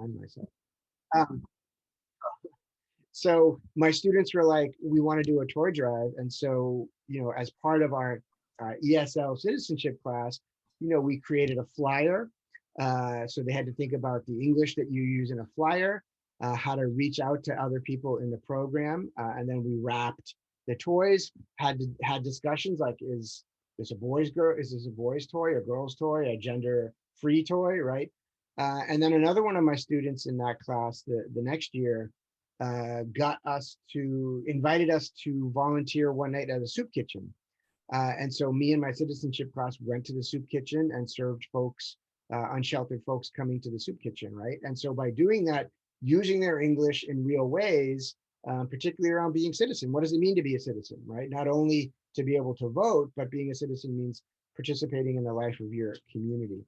find myself. Um, so my students were like, we want to do a toy drive. And so, as part of our ESL citizenship class, we created a flyer. So they had to think about the English that you use in a flyer, how to reach out to other people in the program. And then we wrapped the toys, had discussions like, is this a boy's toy, a girl's toy, a gender free toy, right? And then another one of my students in that class the next year invited us to volunteer one night at a soup kitchen. And so me and my citizenship class went to the soup kitchen and served folks, unsheltered folks coming to the soup kitchen, right? And so by doing that, using their English in real ways, particularly around being citizen, what does it mean to be a citizen, right? Not only to be able to vote, but being a citizen means participating in the life of your community.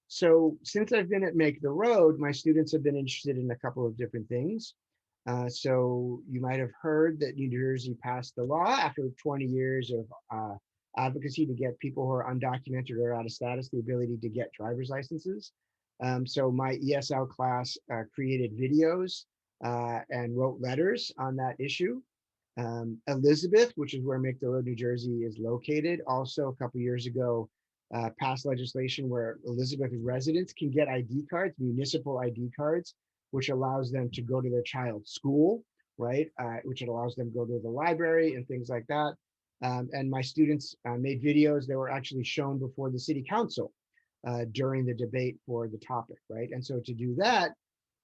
So since I've been at Make the Road, my students have been interested in a couple of different things. So you might have heard that New Jersey passed the law after 20 years of advocacy to get people who are undocumented or out of status the ability to get driver's licenses. So my ESL class created videos and wrote letters on that issue. Elizabeth, which is where Make the Road New Jersey is located, also a couple years ago passed legislation where Elizabeth residents can get ID cards, municipal ID cards, which allows them to go to their child's school, right? Which allows them to go to the library and things like that. And my students made videos that were actually shown before the city council during the debate for the topic, right? And so to do that,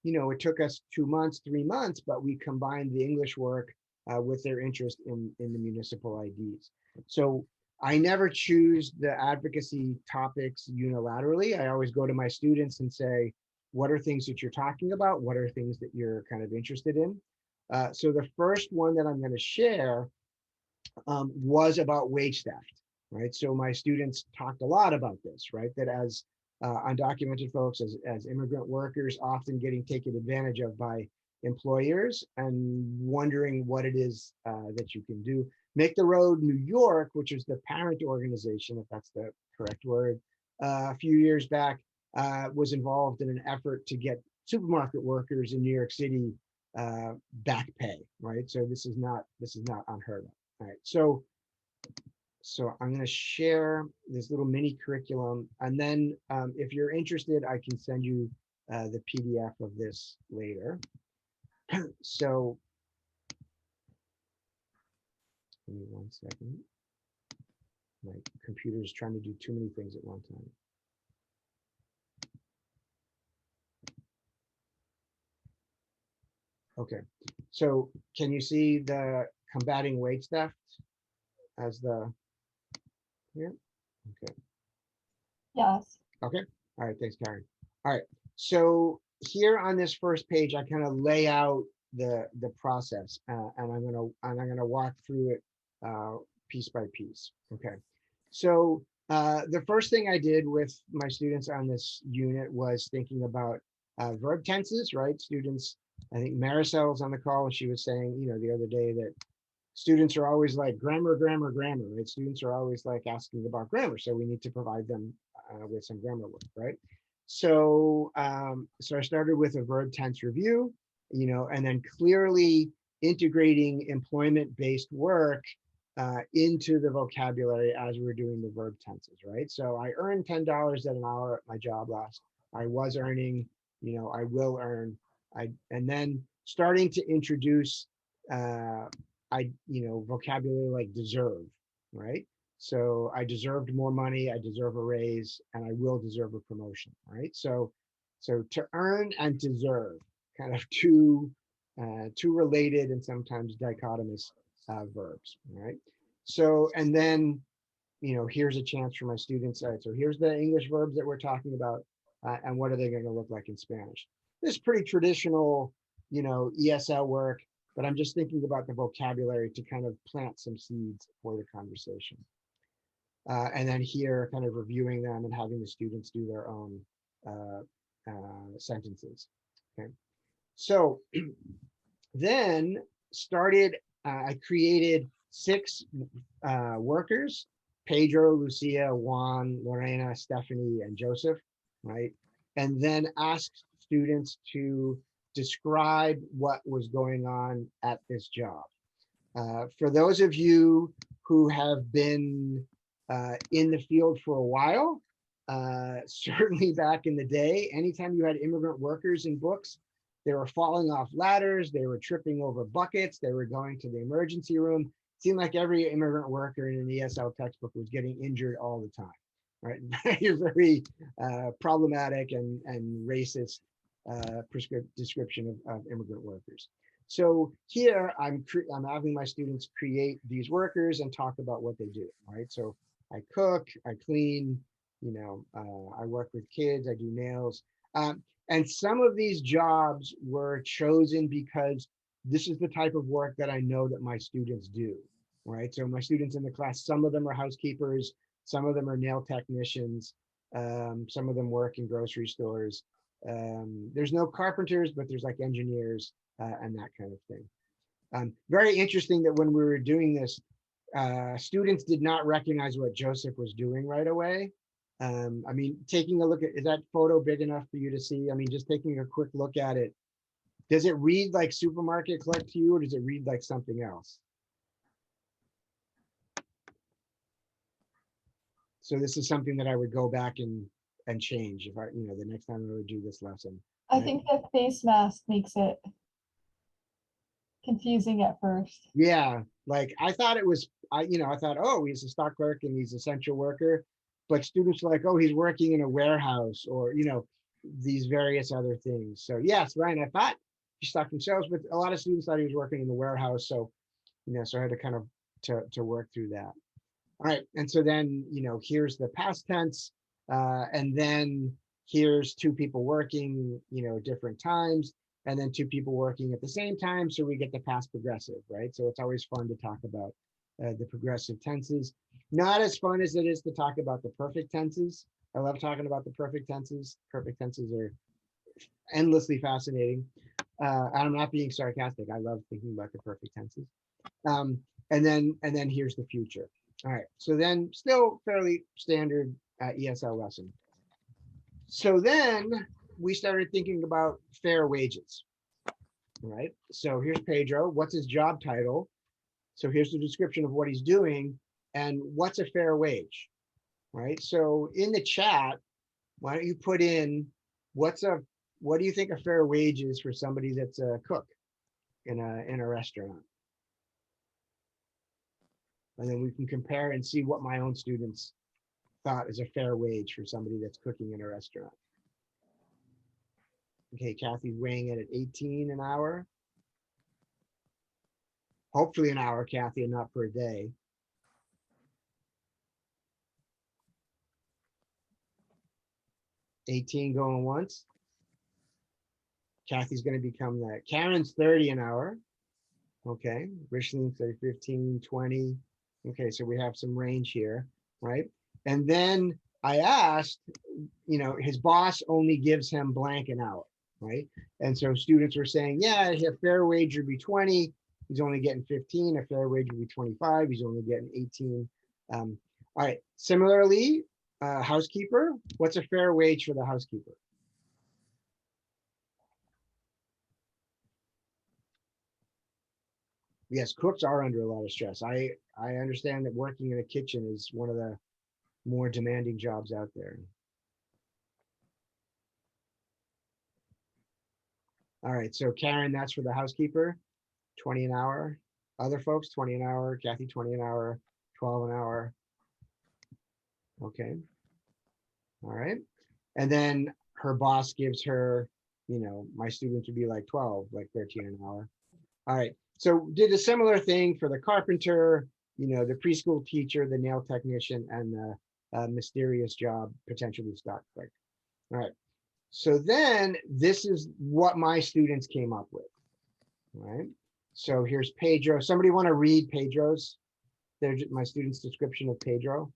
it took us 2 months, 3 months, but we combined the English work with their interest in the municipal IDs. So I never choose the advocacy topics unilaterally. I always go to my students and say, what are things that you're talking about? What are things that you're kind of interested in? So the first one that I'm going to share was about wage theft, right? So my students talked a lot about this, right? That as undocumented folks, as immigrant workers, often getting taken advantage of by employers and wondering what it is that you can do. Make the Road New York, which is the parent organization, if that's the correct word, a few years back, was involved in an effort to get supermarket workers in New York City back pay, right? So this is not unheard of, right? So I'm going to share this little mini curriculum, and then if you're interested, I can send you the PDF of this later. So give me 1 second. My computer is trying to do too many things at one time. Okay, so can you see the combating wage theft as the here? Okay. Yes. Okay. All right. Thanks, Karen. All right. So here on this first page, I kind of lay out the process, and I'm gonna walk through it piece by piece. Okay. So the first thing I did with my students on this unit was thinking about verb tenses, right? Students, I think Maricel's on the call, and she was saying, the other day that students are always like grammar, right? Students are always like asking about grammar, so we need to provide them with some grammar work, right? So, so I started with a verb tense review, and then clearly integrating employment-based work into the vocabulary as we're doing the verb tenses, right? So I earned $10 an hour at my job last. I was earning, I will earn. And then starting to introduce vocabulary like deserve, right? So I deserved more money, I deserve a raise, and I will deserve a promotion, right? So to earn and deserve, kind of two related and sometimes dichotomous verbs, right? So, and then, here's a chance for my students. All right, so here's the English verbs that we're talking about, and what are they going to look like in Spanish? This is pretty traditional, ESL work, but I'm just thinking about the vocabulary to kind of plant some seeds for the conversation. And then here, kind of reviewing them and having the students do their own sentences. Okay, so then I created 6 workers: Pedro, Lucia, Juan, Lorena, Stephanie, and Joseph, right? And then asked students to describe what was going on at this job. For those of you who have been in the field for a while, certainly back in the day, anytime you had immigrant workers in books, they were falling off ladders, they were tripping over buckets, they were going to the emergency room. It seemed like every immigrant worker in an ESL textbook was getting injured all the time, right? Very problematic and racist description of immigrant workers. So here I'm having my students create these workers and talk about what they do, right? So I cook, I clean, I work with kids, I do nails. And some of these jobs were chosen because this is the type of work that I know that my students do, right? So my students in the class, some of them are housekeepers, some of them are nail technicians, some of them work in grocery stores. There's no carpenters, but there's like engineers and that kind of thing. Very interesting that when we were doing this, students did not recognize what Joseph was doing right away. I mean, taking a look at, is that photo big enough for you to see? I mean, just taking a quick look at it, does it read like supermarket clerk to you, or does it read like something else? So this is something that I would go back and change if I, the next time I would do this lesson. I think the face mask makes it confusing at first. Yeah, like I thought it was, I thought, oh, he's a stock clerk and he's an essential worker. But students are like, oh, he's working in a warehouse, or, these various other things. So yes, Ryan, I thought he's stocking shelves, but a lot of students thought he was working in the warehouse. So, so I had to kind of to work through that. All right, and so then, here's the past tense, and then here's two people working, different times, and then two people working at the same time. So we get the past progressive, right? So it's always fun to talk about the progressive tenses. Not as fun as it is to talk about the perfect tenses. I love talking about the perfect tenses. Perfect tenses are endlessly fascinating. I'm not being sarcastic. I love thinking about the perfect tenses. And then here's the future. All right. So then still fairly standard ESL lesson. So then we started thinking about fair wages. All right. So here's Pedro. What's his job title? So here's the description of what he's doing and what's a fair wage, right? So in the chat, why don't you put in what do you think a fair wage is for somebody that's a cook in a restaurant? And then we can compare and see what my own students thought is a fair wage for somebody that's cooking in a restaurant. Okay, Kathy's weighing in at 18 an hour. Hopefully an hour, Kathy, and not per day. $18 going once. Kathy's going to become that. Karen's 30 an hour. Okay, Richelieu's 15, 20. Okay, so we have some range here, right? And then I asked, his boss only gives him blank an hour, right? And so students were saying, yeah, a fair wage would be 20. He's only getting 15. A fair wage would be 25. He's only getting 18. All right. Similarly, housekeeper. What's a fair wage for the housekeeper? Yes, cooks are under a lot of stress. I understand that working in a kitchen is one of the more demanding jobs out there. All right, so Karen, that's for the housekeeper, 20 an hour. Other folks, 20 an hour. Kathy, 20 an hour, 12 an hour. Okay. All right. And then her boss gives her, my students would be like 12, like 13 an hour. All right. So did a similar thing for the carpenter, the preschool teacher, the nail technician, and the mysterious job, potentially stock clerk. All right. So then this is what my students came up with. All right. So here's Pedro. Somebody want to read Pedro's? There's my student's description of Pedro.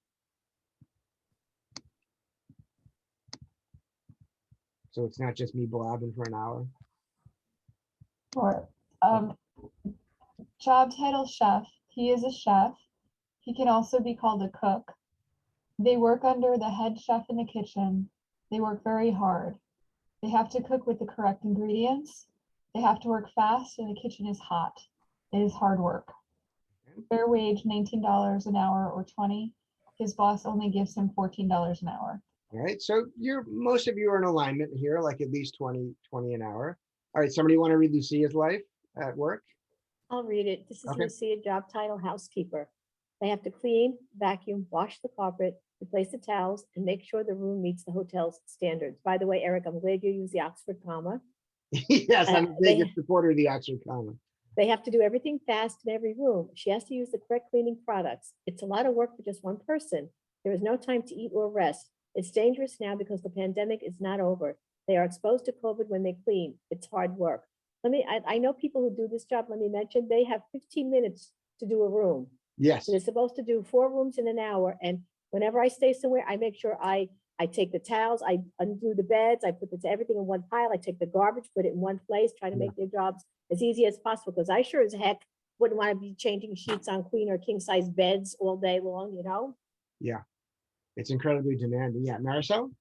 So it's not just me blabbing for an hour. Sure. Job title chef. He is a chef. He can also be called a cook. They work under the head chef in the kitchen. They work very hard. They have to cook with the correct ingredients. They have to work fast and the kitchen is hot. It is hard work. Fair wage, $19 an hour or 20. His boss only gives him $14 an hour. All right, so most of you are in alignment here, like at least 20 an hour. All right, somebody want to read Lucia's life at work? I'll read it. This is Okay. Lucia, job title housekeeper. They have to clean, vacuum, wash the carpet, replace the towels, and make sure the room meets the hotel's standards. By the way, Eric, I'm glad you used the Oxford comma. Yes, I'm a They- big supporter of the Oxford comma. They have to do everything fast in every room. She has to use the correct cleaning products. It's a lot of work for just one person. There is no time to eat or rest. It's dangerous now because the pandemic is not over. They are exposed to COVID when they clean. It's hard work. I know people who do this job. Let me mention, they have 15 minutes to do a room. Yes. So they're supposed to do 4 rooms in an hour. And whenever I stay somewhere, I make sure I take the towels, I undo the beds, I put everything in one pile. I take the garbage, put it in one place, try to make their jobs as easy as possible. Because I sure as heck wouldn't want to be changing sheets on queen or king size beds all day long, you know? Yeah, it's incredibly demanding. Yeah, Marisol?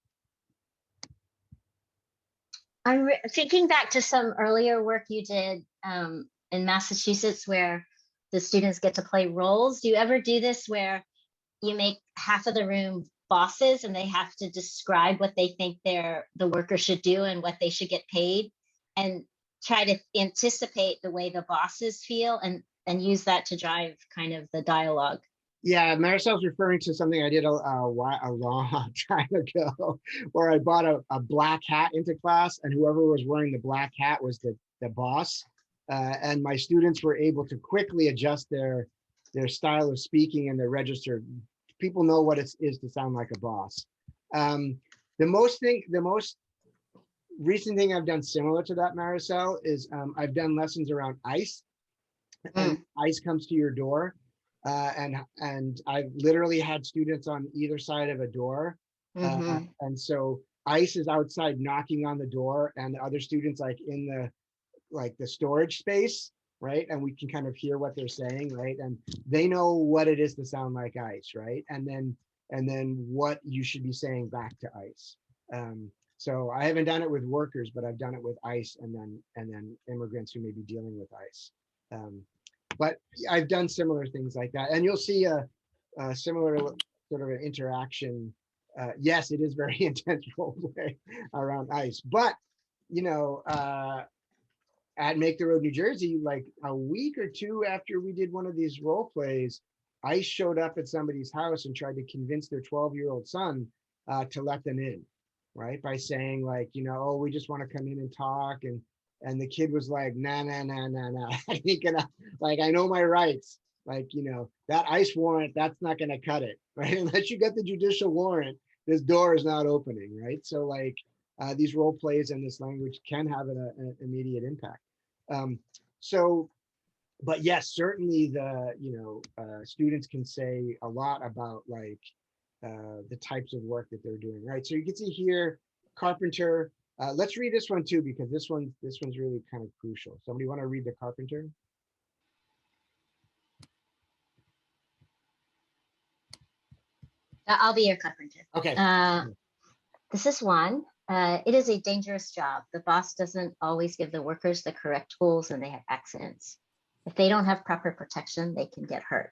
I'm thinking back to some earlier work you did in Massachusetts where the students get to play roles. Do you ever do this where you make half of the room bosses and they have to describe what they think the worker should do and what they should get paid, and try to anticipate the way the bosses feel and use that to drive kind of the dialogue? Yeah, Marisol's referring to something I did a long time ago, where I bought a black hat into class, and whoever was wearing the black hat was the boss. And my students were able to quickly adjust their style of speaking and their register. People know what it is to sound like a boss. The most recent thing I've done similar to that, Marisol, is I've done lessons around ICE. And ICE comes to your door. And I've literally had students on either side of a door. And so ICE is outside knocking on the door, and the other students like in the storage space, right? And we can kind of hear what they're saying, right? And they know what it is to sound like ICE, right? And then what you should be saying back to ICE. So I haven't done it with workers, but I've done it with ICE and then immigrants who may be dealing with ICE. But I've done similar things like that, and you'll see a similar sort of an interaction. Yes, it is very intense role play around ICE, but you know, at Make the Road New Jersey, like a week or two after we did one of these role plays, ICE showed up at somebody's house and tried to convince their 12-year-old son to let them in, right? By saying like, you know, oh, we just want to come in and talk, and the kid was like, nah. I ain't gonna, like, I know my rights. Like, you know, that ICE warrant, that's not gonna cut it, right? Unless you get the judicial warrant, this door is not opening, right? So like these role plays and this language can have an immediate impact. But yes, certainly students can say a lot about like the types of work that they're doing, right? So you can see here, carpenter. Let's read this one too, because this one's really kind of crucial. Somebody want to read the carpenter? I'll be your carpenter. Okay. This is one. It is a dangerous job. The boss doesn't always give the workers the correct tools and they have accidents. If they don't have proper protection, they can get hurt.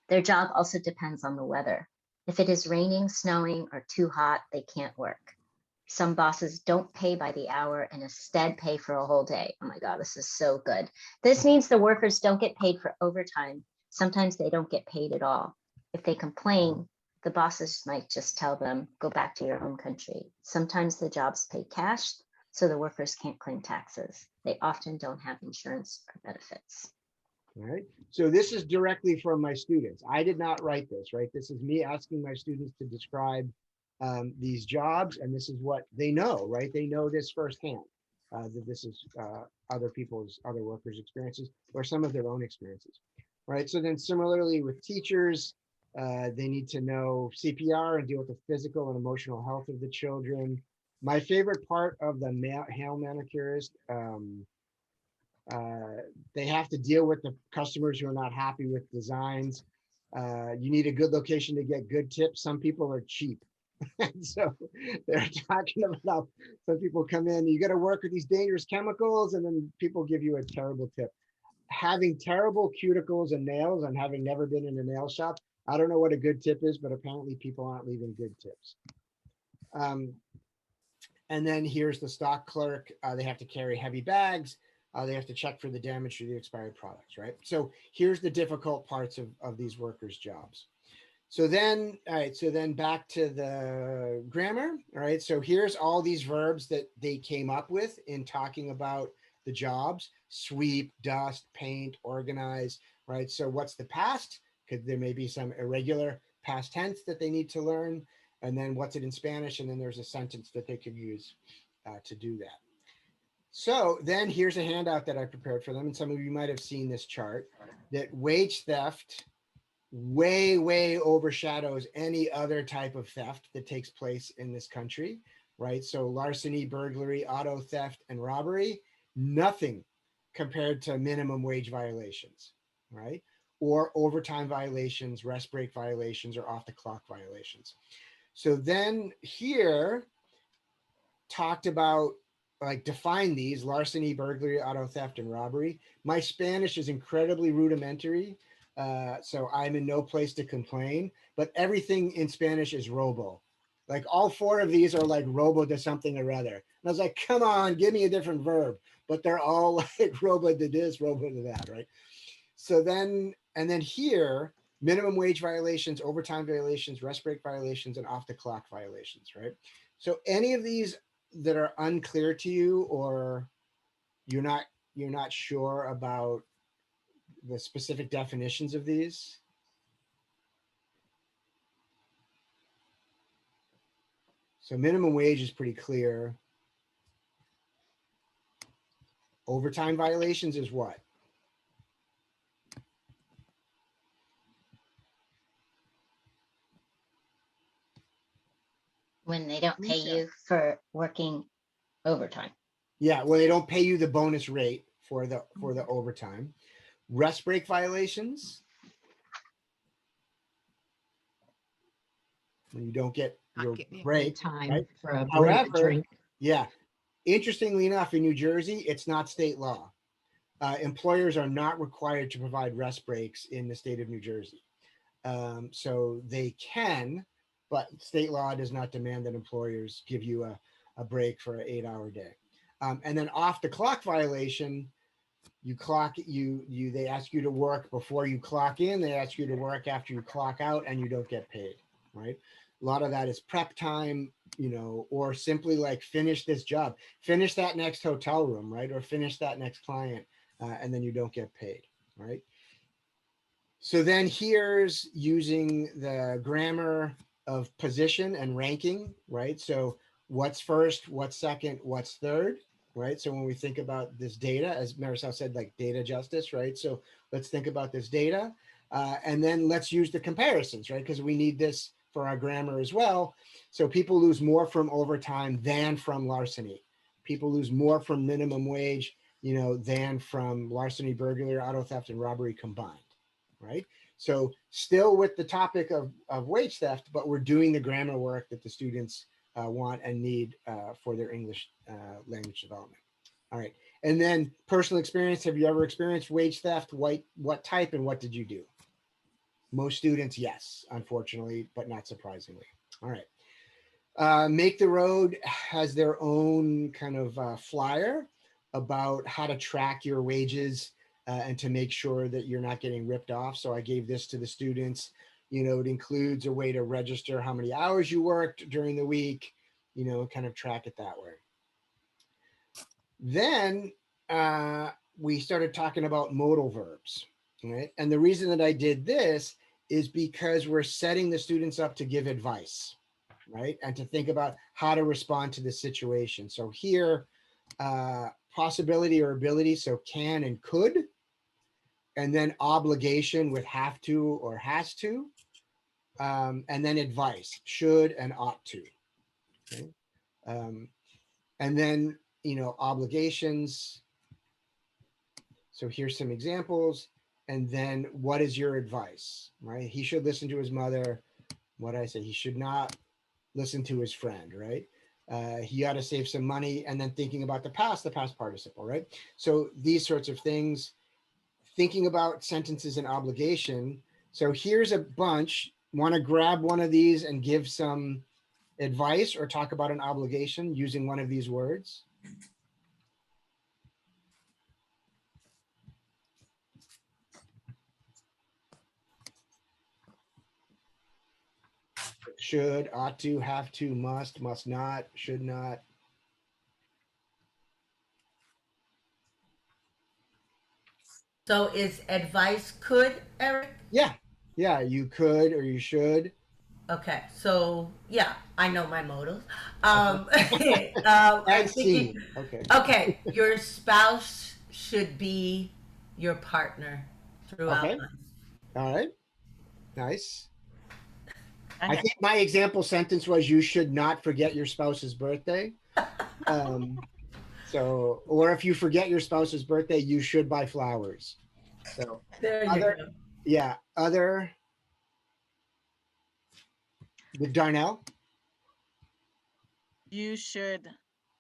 Their job also depends on the weather. If it is raining, snowing, or too hot, they can't work. Some bosses don't pay by the hour and instead pay for a whole day. Oh my God, this is so good. This means the workers don't get paid for overtime. Sometimes they don't get paid at all. If they complain, the bosses might just tell them, go back to your home country. Sometimes the jobs pay cash, so the workers can't claim taxes. They often don't have insurance or benefits. All right. So this is directly from my students. I did not write this, right? This is me asking my students to describe these jobs, and this is what they know, right? They know this firsthand, that this is other workers' experiences or some of their own experiences, right? So then similarly with teachers, they need to know CPR and deal with the physical and emotional health of the children. My favorite part of the hail manicurist, they have to deal with the customers who are not happy with designs. You need a good location to get good tips. Some people are cheap, And so they're talking about some people come in, you got to work with these dangerous chemicals, and then people give you a terrible tip. Having terrible cuticles and nails and having never been in a nail shop, I don't know what a good tip is, but apparently people aren't leaving good tips. And then here's the stock clerk. They have to carry heavy bags. They have to check for the damage to the expired products, right? So here's the difficult parts of these workers' jobs. So then, all right, so then back to the grammar, all right? So here's all these verbs that they came up with in talking about the jobs: sweep, dust, paint, organize, right? So what's the past? Because there may be some irregular past tense that they need to learn. And then what's it in Spanish? And then there's a sentence that they could use to do that. So then here's a handout that I prepared for them. And some of you might have seen this chart, that wage theft way overshadows any other type of theft that takes place in this country, right? So larceny, burglary, auto theft, and robbery, nothing compared to minimum wage violations, right? Or overtime violations, rest break violations, or off the clock violations. So then here talked about, like, define these: larceny, burglary, auto theft, and robbery. My Spanish is incredibly rudimentary, so I'm in no place to complain, but everything in Spanish is robo. Like, all four of these are like robo to something or other. And I was like, come on, give me a different verb. But they're all like robo to this, robo to that, right? So then, and then here, minimum wage violations, overtime violations, rest break violations, and off the clock violations, right? So any of these that are unclear to you, or you're not sure about the specific definitions of these? So minimum wage is pretty clear. Overtime violations is what? When they don't pay you for working overtime. Yeah, well, they don't pay you the bonus rate for the overtime. Rest break violations, when you don't get your break, time right? for a break, a However, drink. yeah, interestingly enough, in New Jersey, it's not state law. Employers are not required to provide rest breaks in the state of New Jersey. So they can, but state law does not demand that employers give you a break for an 8-hour day. And then off the clock violation, they ask you to work before you clock in, they ask you to work after you clock out, and you don't get paid, right? A lot of that is prep time, or simply like, finish this job, finish that next hotel room, right? Or finish that next client, and then you don't get paid, right? So then here's using the grammar of position and ranking, right? So what's first, what's second, what's third, right? So when we think about this data, as Marisol said, like data justice, right? So let's think about this data, and then let's use the comparisons, right? Because we need this for our grammar as well. So people lose more from overtime than from larceny. People lose more from minimum wage, than from larceny, burglary, auto theft, and robbery combined, right? So still with the topic of wage theft, but we're doing the grammar work that the students want and need for their English language development. All right. And then personal experience. Have you ever experienced wage theft? What type, and what did you do? Most students, yes, unfortunately, but not surprisingly. All right. Make the Road has their own kind of flyer about how to track your wages and to make sure that you're not getting ripped off. So I gave this to the students. It includes a way to register how many hours you worked during the week, kind of track it that way. Then we started talking about modal verbs, right? And the reason that I did this is because we're setting the students up to give advice, right? And to think about how to respond to the situation. So here, possibility or ability, so can and could, and then obligation with have to or has to, and then advice, should and ought to. Okay? And then, obligations. So here's some examples. And then what is your advice, right? He should listen to his mother. What I say, he should not listen to his friend, right? He ought to save some money, and then thinking about the past participle, right? So these sorts of things, thinking about sentences and obligation. So here's a bunch. Want to grab one of these and give some advice or talk about an obligation using one of these words? Should, ought to, have to, must not, should not. So is advice could, Eric? Yeah, yeah, you could or you should. Okay, so yeah, I know my motives. And I'm seen. thinking, Okay. okay, your spouse should be your partner throughout Okay. life. All right. Nice. I think my example sentence was, you should not forget your spouse's birthday. So, or if you forget your spouse's birthday, you should buy flowers. So There you other, go. yeah, other with Darnell. You should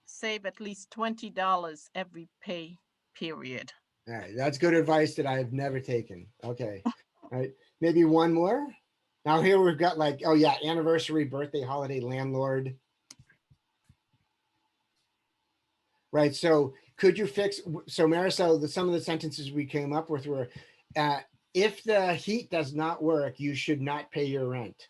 save at least $20 every pay period. All right, that's good advice that I've never taken. Okay, all right, maybe one more. Now here we've got like, oh yeah, anniversary, birthday, holiday, landlord. Right, so could you fix, so Marisol, some of the sentences we came up with were, if the heat does not work, you should not pay your rent.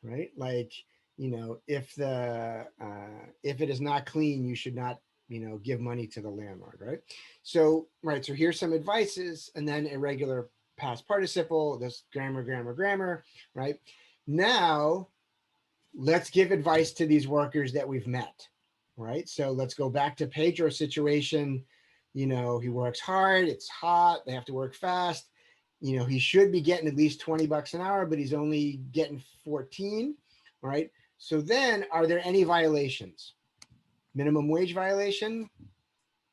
Right, like, you know, if it is not clean, you should not, you know, give money to the landlord, right? So, right, so here's some advices, and then irregular past participle, this grammar, right? Now, let's give advice to these workers that we've met, right? So let's go back to Pedro's situation. You know, he works hard, it's hot, they have to work fast. You know, he should be getting at least 20 bucks an hour, but he's only getting 14, right? So then, are there any violations? Minimum wage violation?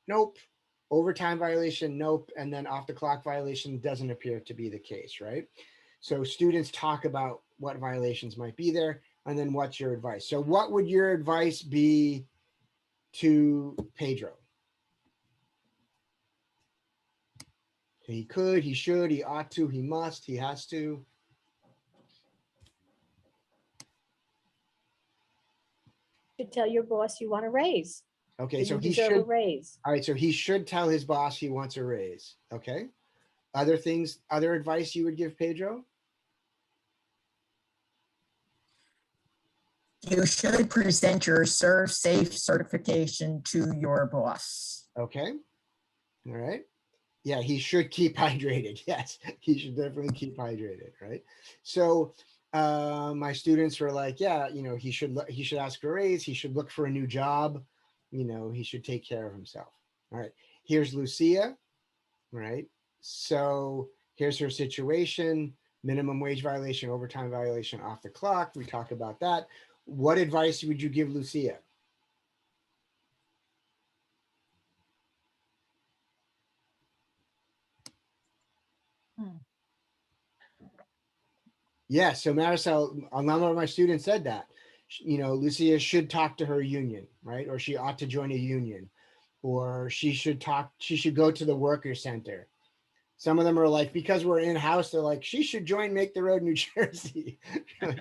Nope. Overtime violation? Nope. And then off the clock violation doesn't appear to be the case, right? So students talk about what violations might be there, and then what's your advice? So what would your advice be to Pedro? He could, he should, he ought to, he must, he has to. Should tell your boss you want a raise. Okay, that so you he deserve should. a raise. All right, so he should tell his boss he wants a raise. Okay. Other things, other advice you would give Pedro? You should present your Serve Safe certification to your boss. Okay. All right. Yeah, he should keep hydrated. Yes, he should definitely keep hydrated, right? So my students were like, yeah, you know, he should ask for a raise, he should look for a new job, you know, he should take care of himself. All right. Here's Lucia, right? So here's her situation: minimum wage violation, overtime violation, off the clock. We talk about that. What advice would you give Lucia? Yeah, so Marisol, a number of my students said that. You know, Lucia should talk to her union, right? Or she ought to join a union, or she should go to the worker center. Some of them are like, because we're in-house, they're like, she should join Make the Road New Jersey.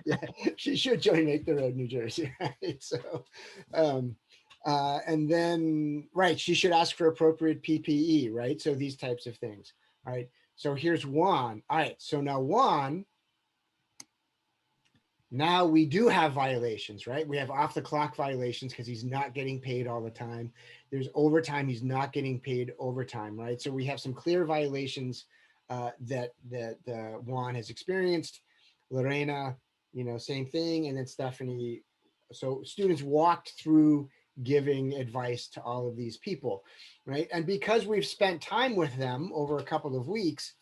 Yeah, she should join Make the Road New Jersey, right? So, and then, right, she should ask for appropriate PPE, right? So these types of things, all right? So here's Juan. All right, so now Juan, now we do have violations, right? We have off the clock violations because he's not getting paid all the time. There's overtime, he's not getting paid overtime, right? So we have some clear violations that Juan has experienced. Lorena, you know, same thing. And then Stephanie. So students walked through giving advice to all of these people, right? And because we've spent time with them over a couple of weeks,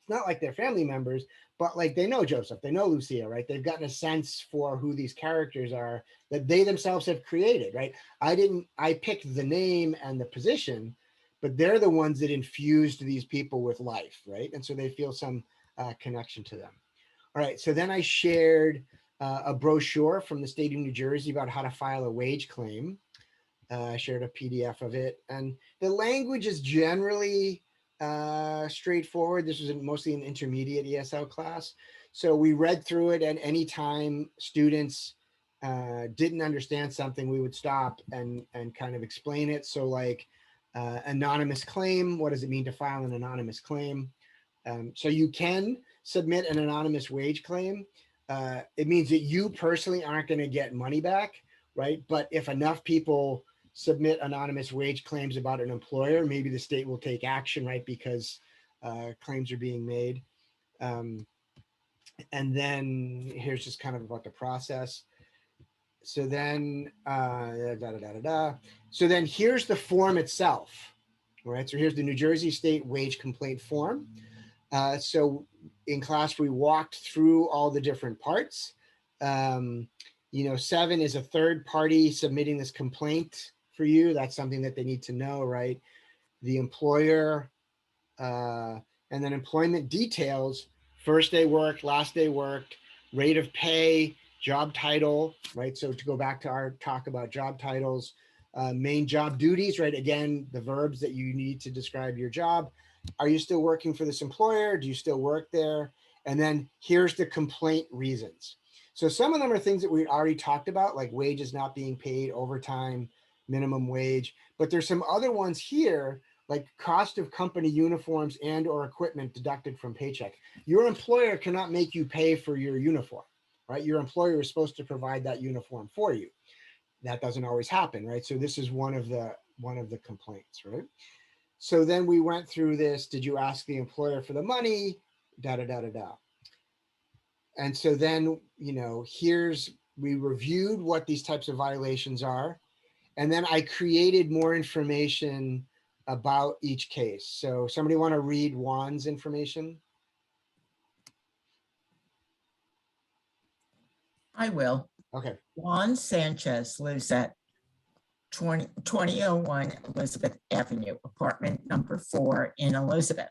it's not like they're family members, but like they know Joseph, they know Lucia, right? They've gotten a sense for who these characters are that they themselves have created, right? I picked the name and the position, but they're the ones that infused these people with life, right? And so they feel some connection to them. All right, so then I shared a brochure from the state of New Jersey about how to file a wage claim. I shared a PDF of it, and the language is generally straightforward. This was mostly an intermediate ESL class. So we read through it, and anytime students didn't understand something, we would stop and kind of explain it. So like anonymous claim, what does it mean to file an anonymous claim? So you can submit an anonymous wage claim. It means that you personally aren't going to get money back, right? But if enough people submit anonymous wage claims about an employer, maybe the state will take action, right? Because claims are being made. And then here's just kind of about the process. So then, So then here's the form itself, right? So here's the New Jersey State Wage Complaint Form. So in class, we walked through all the different parts. 7 is a third party submitting this complaint for you. That's something that they need to know, right? The employer, and then employment details, first day worked, last day worked, rate of pay, job title, right? So to go back to our talk about job titles, main job duties, right? Again, the verbs that you need to describe your job. Are you still working for this employer? Do you still work there? And then here's the complaint reasons. So some of them are things that we already talked about, like wages not being paid, overtime, minimum wage. But there's some other ones here, like cost of company uniforms and or equipment deducted from paycheck. Your employer cannot make you pay for your uniform, right? Your employer is supposed to provide that uniform for you. That doesn't always happen, right? So this is one of the complaints, right? So then we went through this. Did you ask the employer for the money? Da da da da da. And so then, we reviewed what these types of violations are. And then I created more information about each case. So somebody want to read Juan's information? I will. Okay. Juan Sanchez lives at 2001 Elizabeth Avenue, apartment number 4 in Elizabeth.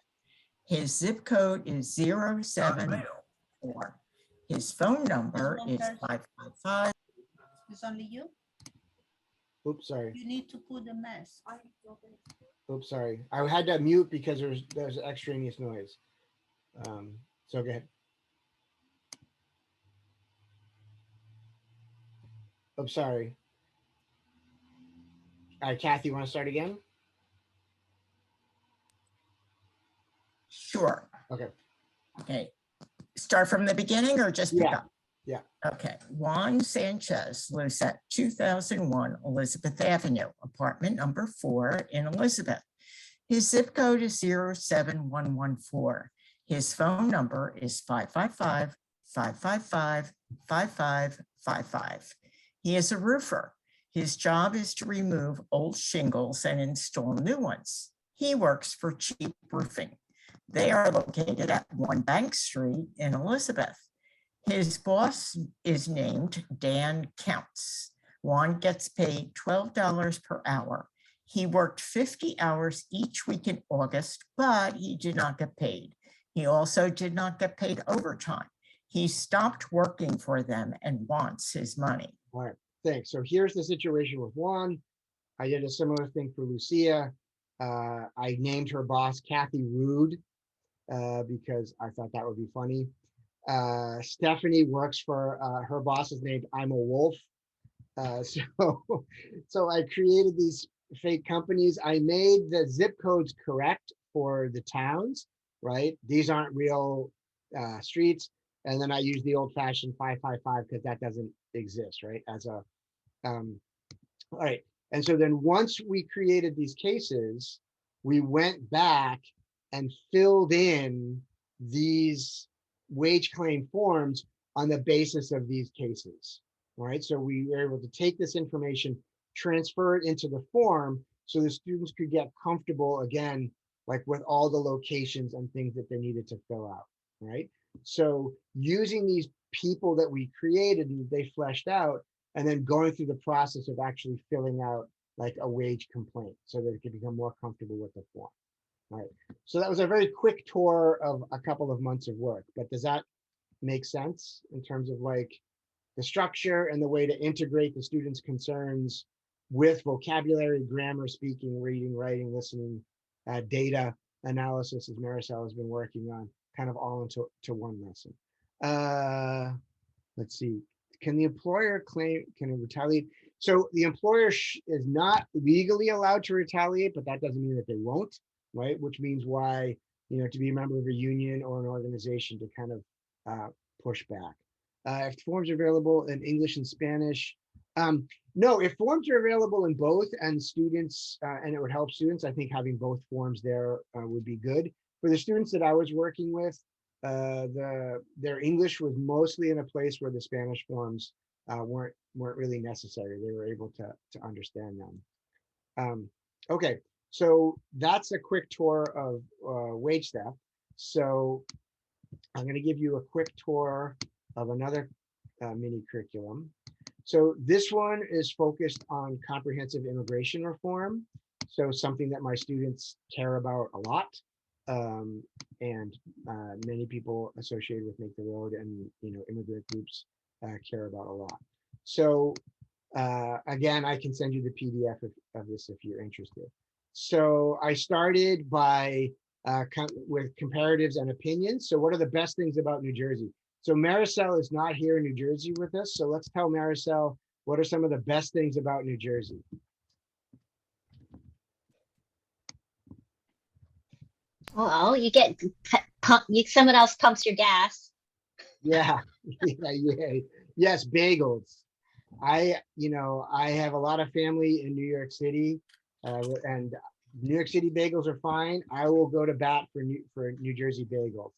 His zip code is 074. His phone number is 555. It's only you. Oops, sorry. You need to put the mask. Oops, sorry. I had to mute because there's extraneous noise. So go ahead. Oops, sorry. All right, Kathy, you want to start again? Sure. Okay. Okay. Start from the beginning or just pick up? Yeah. Okay. Juan Sanchez lives at 2001 Elizabeth Avenue, apartment number 4 in Elizabeth. His zip code is 07114. His phone number is 555-555-5555. He is a roofer. His job is to remove old shingles and install new ones. He works for Cheap Roofing. They are located at 1 Bank Street in Elizabeth. His boss is named Dan Counts. Juan gets paid $12 per hour. He worked 50 hours each week in August, but he did not get paid. He also did not get paid overtime. He stopped working for them and wants his money. All right, thanks. So here's the situation with Juan. I did a similar thing for Lucia. I named her boss Kathy Rude because I thought that would be funny. Stephanie works for her boss is named I'm a Wolf. So I created these fake companies. I made the zip codes correct for the towns, right? These aren't real streets. And then I use the old fashioned 555 because that doesn't exist, right? As a, all right. And so then once we created these cases, we went back and filled in these wage claim forms on the basis of these cases, right? So we were able to take this information, transfer it into the form so the students could get comfortable again, like with all the locations and things that they needed to fill out, right? So using these people that we created and they fleshed out, and then going through the process of actually filling out like a wage complaint so that it could become more comfortable with the form, right? So that was a very quick tour of a couple of months of work, but does that make sense in terms of like the structure and the way to integrate the students' concerns with vocabulary, grammar, speaking, reading, writing, listening, data analysis, as Marisol has been working on, kind of all into one lesson. Let's see. Can the employer claim, can it retaliate? So the employer is not legally allowed to retaliate, but that doesn't mean that they won't, right? Which means why, to be a member of a union or an organization to kind of push back. If forms are available in English and Spanish, no, if forms are available in both and students, and it would help students, I think having both forms there would be good. For the students that I was working with, their English was mostly in a place where the Spanish forms weren't really necessary. They were able to understand them. Okay, so that's a quick tour of wage theft. So I'm going to give you a quick tour of another mini curriculum. So this one is focused on comprehensive immigration reform. So something that my students care about a lot. And many people associated with Make the Road and immigrant groups care about a lot. So again, I can send you the PDF of this if you're interested. So I started by with comparatives and opinions. So what are the best things about New Jersey? So Marisol is not here in New Jersey with us. So let's tell Marisol, what are some of the best things about New Jersey? Well, you get someone else pumps your gas. Yeah, yes, bagels. I have a lot of family in New York City, and New York City bagels are fine. I will go to bat for New Jersey bagels.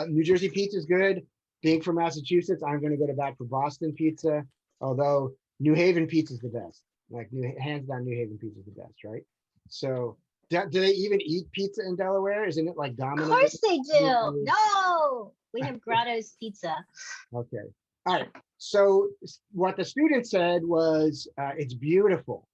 New Jersey pizza is good. Being from Massachusetts, I'm going to go to bat for Boston pizza. Although New Haven pizza is the best. Like hands down, New Haven pizza is the best, right? So. Do they even eat pizza in Delaware? Isn't it like Domino's? Of course they do. No, we have Grotto's pizza. Okay. All right. So what the student said was it's beautiful,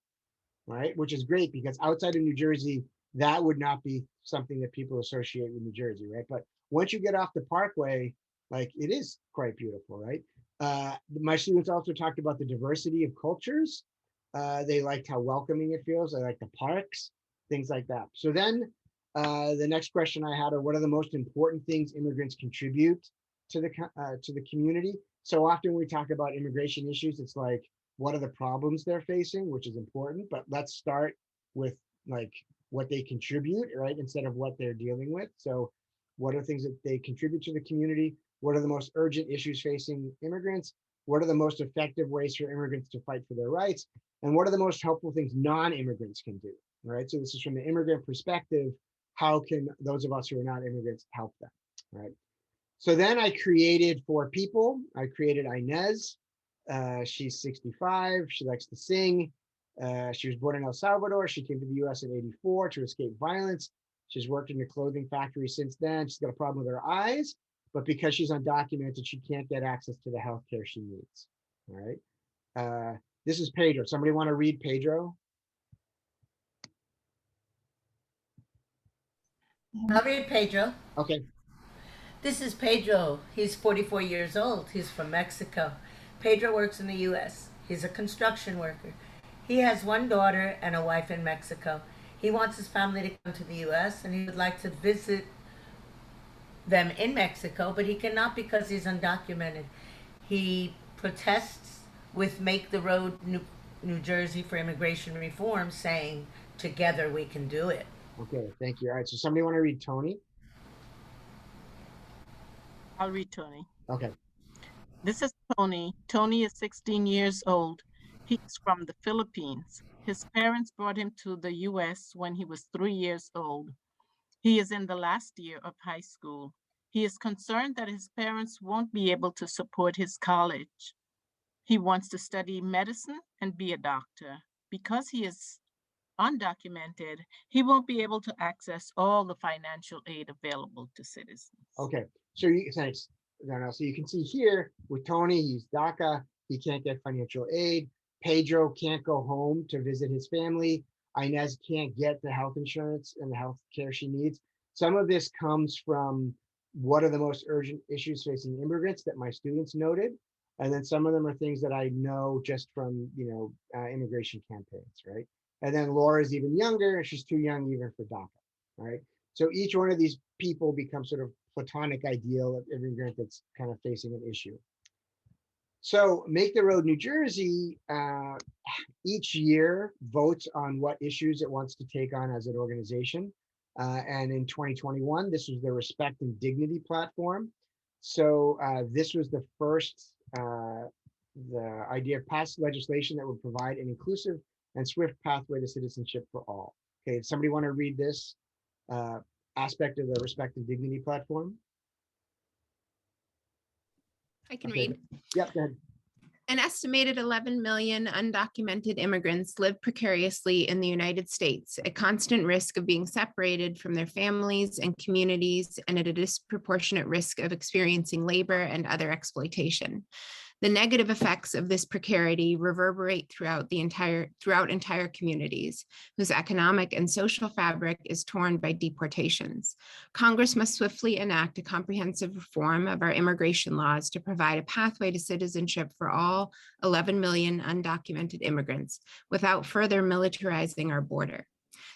right? Which is great because outside of New Jersey, that would not be something that people associate with New Jersey, right? But once you get off the Parkway, like it is quite beautiful, right? My students also talked about the diversity of cultures. They liked how welcoming it feels. They like the parks. Things like that. So then the next question I had are what are the most important things immigrants contribute to the community? So often when we talk about immigration issues, it's like, what are the problems they're facing, which is important, but let's start with like what they contribute, right? Instead of what they're dealing with. So what are things that they contribute to the community? What are the most urgent issues facing immigrants? What are the most effective ways for immigrants to fight for their rights? And what are the most helpful things non-immigrants can do? Right. So this is from the immigrant perspective. How can those of us who are not immigrants help them? Right. So then I created 4 people. I created Inez. She's 65. She likes to sing. She was born in El Salvador. She came to the US in '84 to escape violence. She's worked in a clothing factory since then. She's got a problem with her eyes, but because she's undocumented, she can't get access to the health care she needs. All right. This is Pedro. Somebody want to read Pedro? I'll read Pedro. Okay. This is Pedro. He's 44 years old. He's from Mexico. Pedro works in the U.S. He's a construction worker. He has 1 daughter and a wife in Mexico. He wants his family to come to the U.S. and he would like to visit them in Mexico, but he cannot because he's undocumented. He protests with Make the Road New Jersey for immigration reform, saying, together we can do it. Okay, thank you. All right, so somebody want to read Tony? I'll read Tony. Okay. This is Tony. Tony is 16 years old. He's from the Philippines. His parents brought him to the US when he was 3 years old. He is in the last year of high school. He is concerned that his parents won't be able to support his college. He wants to study medicine and be a doctor. Because he is undocumented, he won't be able to access all the financial aid available to citizens. Okay, so thanks. So you can see here with Tony, he's DACA, he can't get financial aid. Pedro can't go home to visit his family. Inez can't get the health insurance and the health care she needs. Some of this comes from what are the most urgent issues facing immigrants that my students noted. And then some of them are things that I know just from, immigration campaigns, right? And then Laura's even younger, and she's too young even for DACA, right? So each one of these people becomes sort of platonic ideal of immigrant that's kind of facing an issue. So Make the Road New Jersey each year votes on what issues it wants to take on as an organization. And in 2021, this was the Respect and Dignity platform. So this was the first, the idea of passed legislation that would provide an inclusive and swift pathway to citizenship for all. Okay, somebody want to read this aspect of the Respect and Dignity platform? I can Okay. read. Yep, go ahead. An estimated 11 million undocumented immigrants live precariously in the United States, at constant risk of being separated from their families and communities, and at a disproportionate risk of experiencing labor and other exploitation. The negative effects of this precarity reverberate throughout entire communities, whose economic and social fabric is torn by deportations. Congress must swiftly enact a comprehensive reform of our immigration laws to provide a pathway to citizenship for all 11 million undocumented immigrants without further militarizing our border.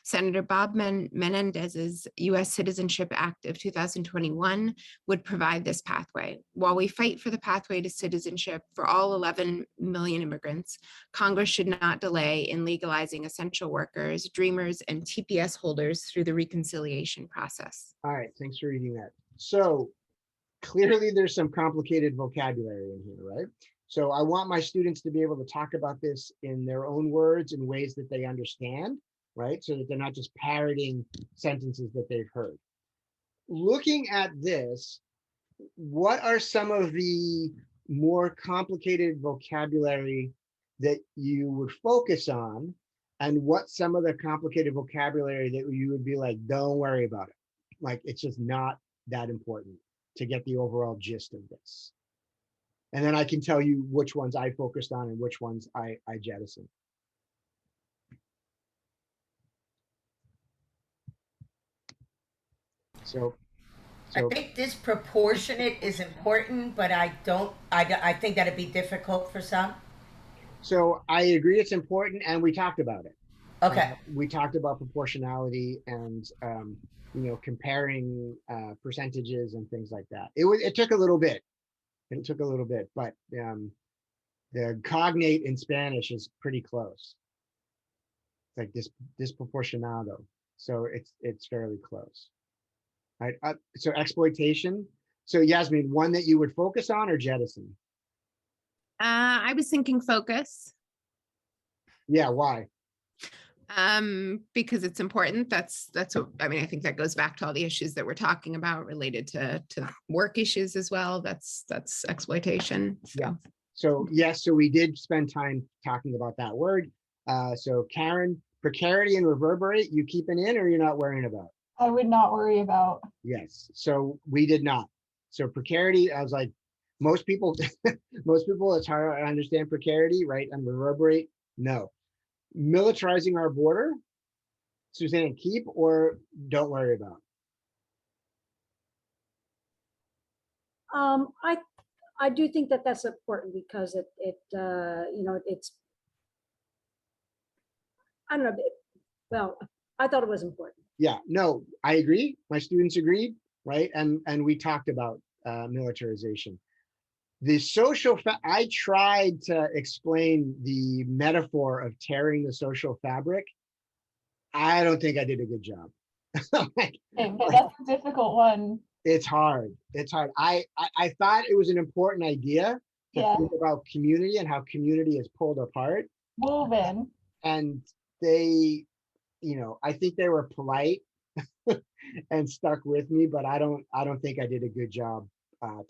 Senator Bob Menendez's U.S. Citizenship Act of 2021 would provide this pathway. While we fight for the pathway to citizenship for all 11 million immigrants, Congress should not delay in legalizing essential workers, dreamers, and TPS holders through the reconciliation process. All right, thanks for reading that. So clearly there's some complicated vocabulary in here, right? So I want my students to be able to talk about this in their own words in ways that they understand, right? So that they're not just parroting sentences that they've heard. Looking at this, what are some of the more complicated vocabulary that you would focus on, and what some of the complicated vocabulary that you would be like, don't worry about it. Like, it's just not that important to get the overall gist of this. And then I can tell you which ones I focused on and which ones I jettisoned. So I think disproportionate is important, but I think that'd be difficult for some. So I agree it's important, and we talked about it. Okay. We talked about proportionality and comparing percentages and things like that. It took a little bit. It took a little bit, but the cognate in Spanish is pretty close. It's like disproporcionado. So it's fairly close. Right. So exploitation. So Yasmin, one that you would focus on or jettison? I was thinking focus. Yeah, why? Because it's important. That's what I mean. I think that goes back to all the issues that we're talking about related to work issues as well. That's exploitation. So. Yeah. So yes, so we did spend time talking about that word. So Karen, precarity and reverberate, you keeping in or you're not worrying about? I would not worry about. Yes. So we did not. So precarity, I was like, most people, it's hard to understand precarity, right? And reverberate, no. Militarizing our border, Suzanne, keep or don't worry about? I do think that that's important because it's, I don't know, well, I thought it was important. Yeah, no, I agree. My students agreed, right? And we talked about militarization. The social, I tried to explain the metaphor of tearing the social fabric. I don't think I did a good job. That's a difficult one. It's hard. It's hard. I thought it was an important idea to think about community and how community is pulled apart. Woven. And they, I think they were polite and stuck with me, but I don't think I did a good job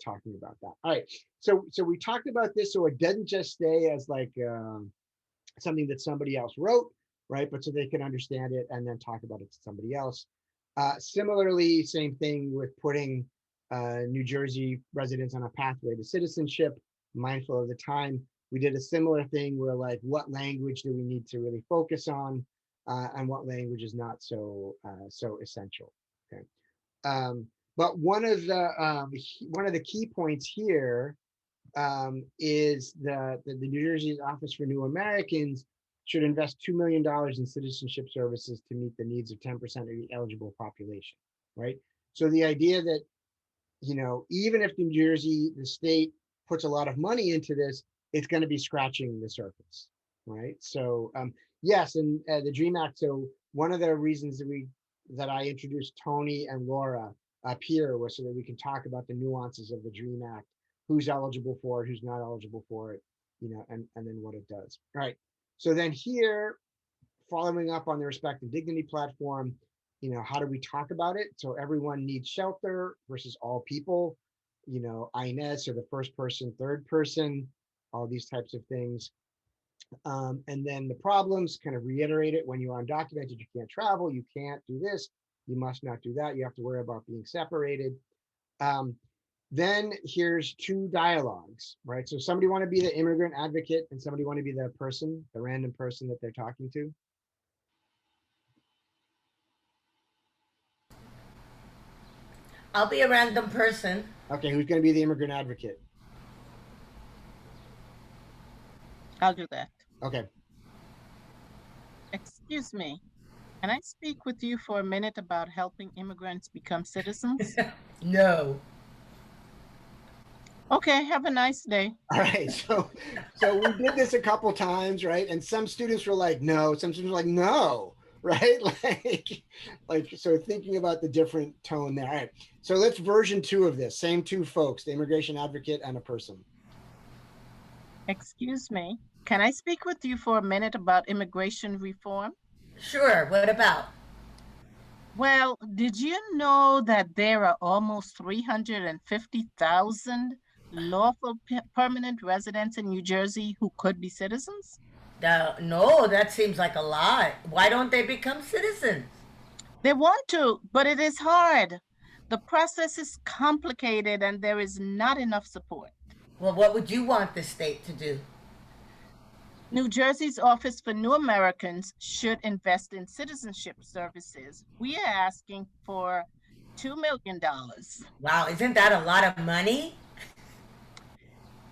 talking about that. All right. So we talked about this, so it doesn't just stay as like something that somebody else wrote, right? But so they can understand it and then talk about it to somebody else. Similarly, same thing with putting New Jersey residents on a pathway to citizenship, mindful of the time. We did a similar thing where like, what language do we need to really focus on and what language is not so essential, okay? But one of the key points here is the New Jersey Office for New Americans should invest $2 million in citizenship services to meet the needs of 10% of the eligible population, right? So the idea that, you know, even if New Jersey, the state, puts a lot of money into this, it's going to be scratching the surface, right? So yes, and the DREAM Act. So one of the reasons that I introduced Tony and Laura up here was so that we can talk about the nuances of the DREAM Act, who's eligible for it, who's not eligible for it, you know, and then what it does. All right. So then here, following up on the Respect and Dignity platform, you know, how do we talk about it? So everyone needs shelter versus all people, you know, Inez, so the first person, third person, all these types of things. And then the problems, kind of reiterate it: when you're undocumented, you can't travel, you can't do this, you must not do that, you have to worry about being separated. Then here's two dialogues, right? So somebody want to be the immigrant advocate and somebody want to be the person, the random person that they're talking to. I'll be a random person. Okay, who's going to be the immigrant advocate? I'll do that. Okay. Excuse me. Can I speak with you for a minute about helping immigrants become citizens? No. Okay, have a nice day. All right, so we did this a couple times, right? And some students were like, no, some students were like, no, right? Like, so thinking about the different tone there. All right, so let's version 2 of this. Same two folks, the immigration advocate and a person. Excuse me. Can I speak with you for a minute about immigration reform? Sure, what about? Well, did you know that there are almost 350,000 lawful permanent residents in New Jersey who could be citizens? No, that seems like a lot. Why don't they become citizens? They want to, but it is hard. The process is complicated and there is not enough support. Well, what would you want the state to do? New Jersey's Office for New Americans should invest in citizenship services. We are asking for $2 million. Wow, isn't that a lot of money?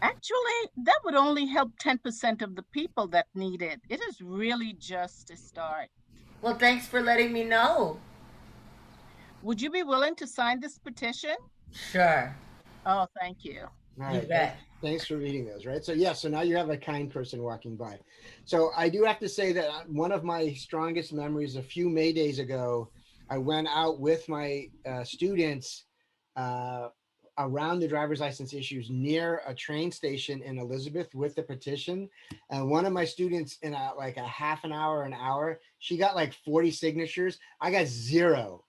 Actually, that would only help 10% of the people that need it. It is really just a start. Well, thanks for letting me know. Would you be willing to sign this petition? Sure. Oh, thank you. All You right, bet. thanks for reading those, right? So yeah, so now you have a kind person walking by. So I do have to say that one of my strongest memories, a few May days ago, I went out with my students around the driver's license issues near a train station in Elizabeth with the petition. And one of my students in like a half an hour, she got like 40 signatures. I got 0.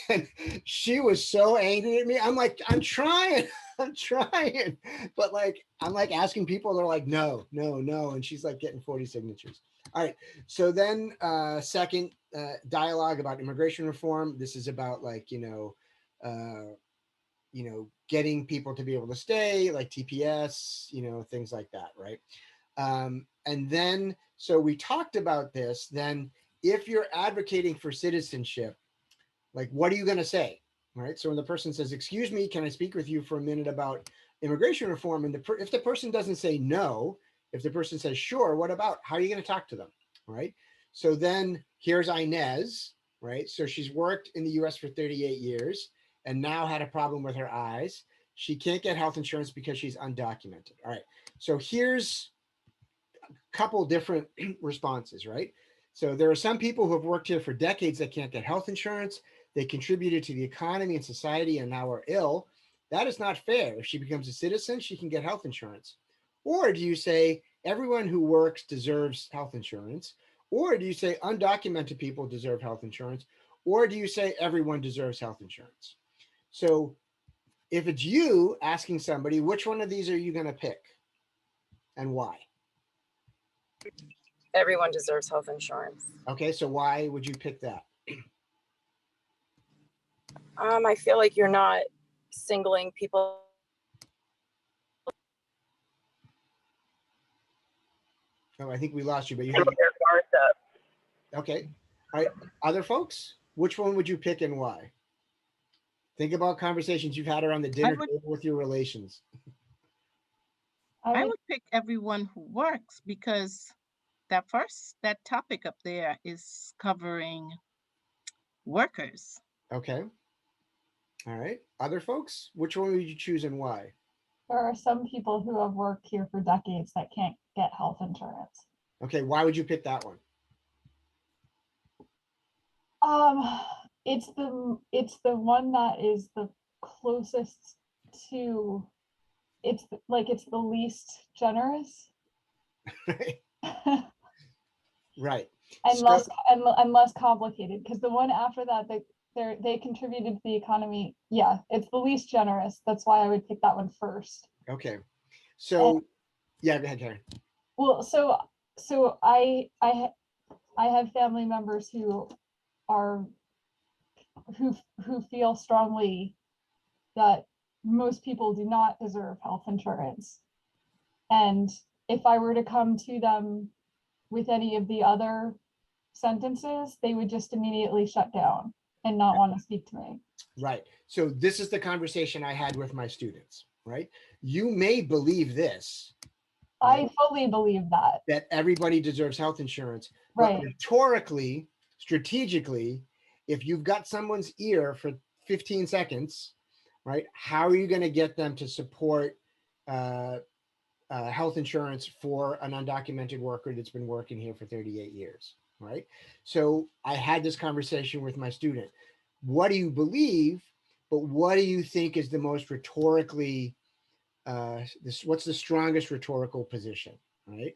And she was so angry at me. I'm like, I'm trying, but like, I'm like asking people, they're like, no. And she's like getting 40 signatures. All right. So then second dialogue about immigration reform. This is about like, getting people to be able to stay, like TPS, things like that. Right. And then, so we talked about this. Then if you're advocating for citizenship, like, what are you going to say? Right. So when the person says, excuse me, can I speak with you for a minute about immigration reform? And if the person doesn't say no, if the person says, sure, what about? How are you going to talk to them? Right. So then here's Inez, right? So she's worked in the US for 38 years and now had a problem with her eyes. She can't get health insurance because she's undocumented. All right. So here's a couple different responses, right? So there are some people who have worked here for decades that can't get health insurance. They contributed to the economy and society and now are ill. That is not fair. If she becomes a citizen, she can get health insurance. Or do you say everyone who works deserves health insurance? Or do you say undocumented people deserve health insurance? Or do you say everyone deserves health insurance? So if it's you asking somebody, which one of these are you going to pick and why? Everyone deserves health insurance. Okay, so why would you pick that? I feel like you're not singling people. Oh, I think we lost you, but you Their have. guards up. Okay. All right. Other folks, which one would you pick and why? Think about conversations you've had around the dinner would- table with your relations. I would, would pick everyone who works because that topic up there is covering workers. Okay. All right. Other folks, which one would you choose and why? there are some people who have worked here for decades that can't get health insurance. Okay. Why would you pick that one? It's the one that is the closest to, it's the least generous. Right. and Right. less and less complicated, because the one after that, they contributed to the economy. Yeah, it's the least generous. That's why I would pick that one first. Okay. So yeah, go ahead, Karen. Well, so I have family members who are who feel strongly that most people do not deserve health insurance. And if I were to come to them with any of the other sentences, they would just immediately shut down and not want to speak to me. Right. So this is the conversation I had with my students, right? You may believe this, I fully believe that everybody deserves health insurance, but right. rhetorically, strategically, if you've got someone's ear for 15 seconds, right, how are you going to get them to support health insurance for an undocumented worker that's been working here for 38 years, right? So I had this conversation with my student. What do you believe, but what do you think is the most rhetorically, what's the strongest rhetorical position, right?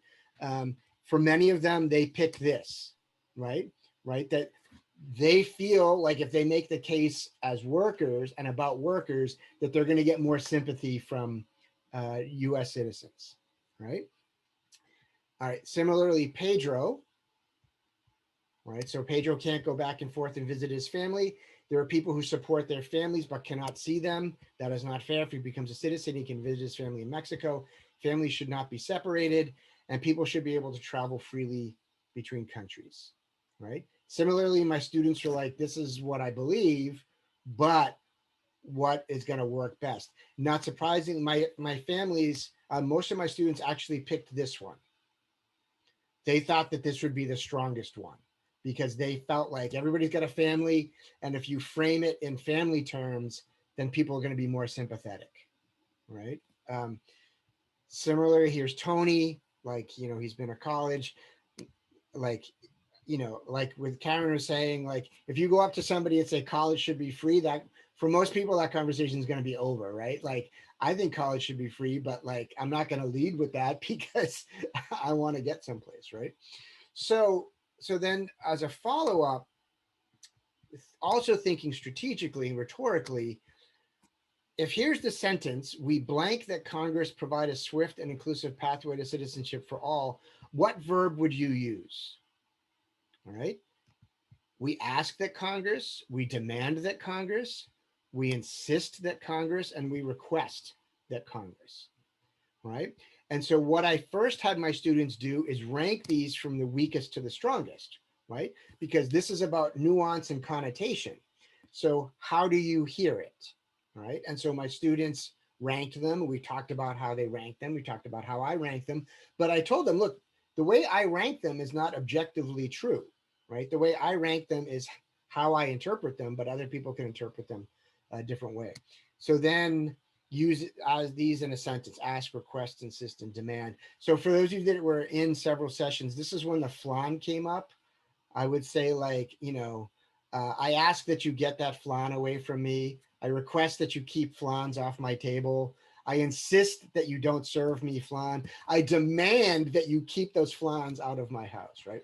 For many of them, they pick this, right? That they feel like if they make the case as workers and about workers, that they're going to get more sympathy from US citizens, right? All right, similarly, Pedro, right? So Pedro can't go back and forth and visit his family. There are people who support their families but cannot see them. That is not fair. If he becomes a citizen, he can visit his family in Mexico. Families should not be separated, and people should be able to travel freely between countries, right? Similarly, my students are like, this is what I believe, but what is going to work best? Not surprising, my families, most of my students actually picked this one. They thought that this would be the strongest one because they felt like everybody's got a family, and if you frame it in family terms, then people are going to be more sympathetic, right? Similarly, here's Tony, like, he's been to college, like, like with Karen was saying, like, if you go up to somebody and say college should be free, that for most people, that conversation is going to be over, right? Like, I think college should be free, but like, I'm not going to lead with that because I want to get someplace, right? So then as a follow-up, also thinking strategically and rhetorically, if here's the sentence, we blank that Congress provide a swift and inclusive pathway to citizenship for all, what verb would you use? All right. We ask that Congress, we demand that Congress, we insist that Congress, and we request that Congress, right? And so what I first had my students do is rank these from the weakest to the strongest, right? Because this is about nuance and connotation. So how do you hear it, right? And so my students ranked them. We talked about how they ranked them. We talked about how I ranked them. But I told them, look, the way I rank them is not objectively true, right? The way I rank them is how I interpret them, but other people can interpret them a different way. So then use it as these in a sentence: ask, request, insist, and demand. So for those of you that were in several sessions, this is when the flan came up. I would say, like, I ask that you get that flan away from me. I request that you keep flans off my table. I insist that you don't serve me flan. I demand that you keep those flans out of my house, right?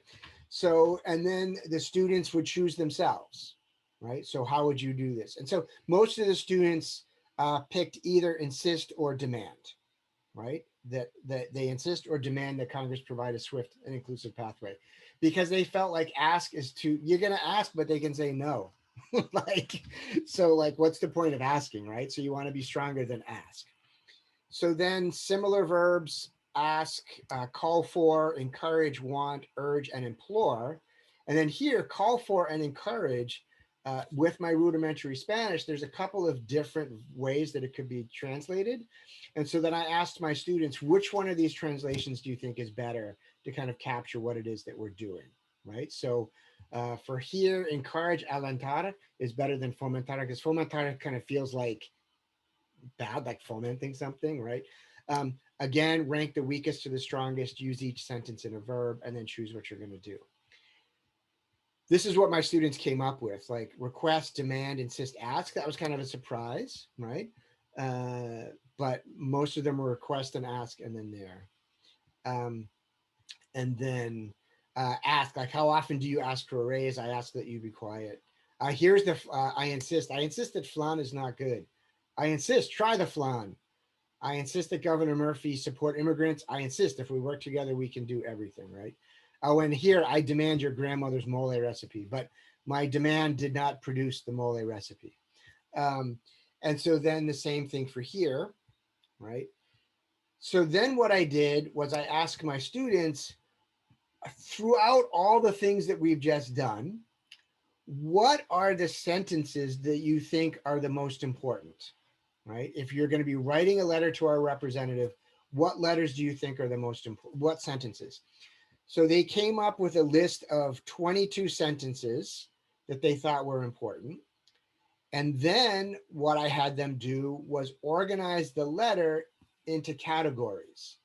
So, and then the students would choose themselves, right? So how would you do this? And so most of the students picked either insist or demand, right? That they insist or demand that Congress provide a swift and inclusive pathway, because they felt like ask is too, you're going to ask, but they can say no. Like, so like, what's the point of asking, right? So you want to be stronger than ask. So then similar verbs: ask, call for, encourage, want, urge, and implore. And then here, call for and encourage with my rudimentary Spanish, there's a couple of different ways that it could be translated. And so then I asked my students, which one of these translations do you think is better to kind of capture what it is that we're doing, right? So for here, encourage, alentar is better than fomentar, because fomentar kind of feels like bad, like fomenting something, right? Again, rank the weakest to the strongest, use each sentence in a verb, and then choose what you're going to do. This is what my students came up with, like request, demand, insist, ask. That was kind of a surprise, right? But most of them were request and ask and then there. And then ask, like, how often do you ask for a raise? I ask that you be quiet. Here's the, I insist. I insist that flan is not good. I insist, try the flan. I insist that Governor Murphy support immigrants. I insist if we work together, we can do everything, right? Oh, and here I demand your grandmother's mole recipe, but my demand did not produce the mole recipe. And so then the same thing for here, right? So then what I did was I asked my students, throughout all the things that we've just done, what are the sentences that you think are the most important, right? If you're going to be writing a letter to our representative, what letters do you think are the most important? What sentences? So they came up with a list of 22 sentences that they thought were important. And then what I had them do was organize the letter into categories.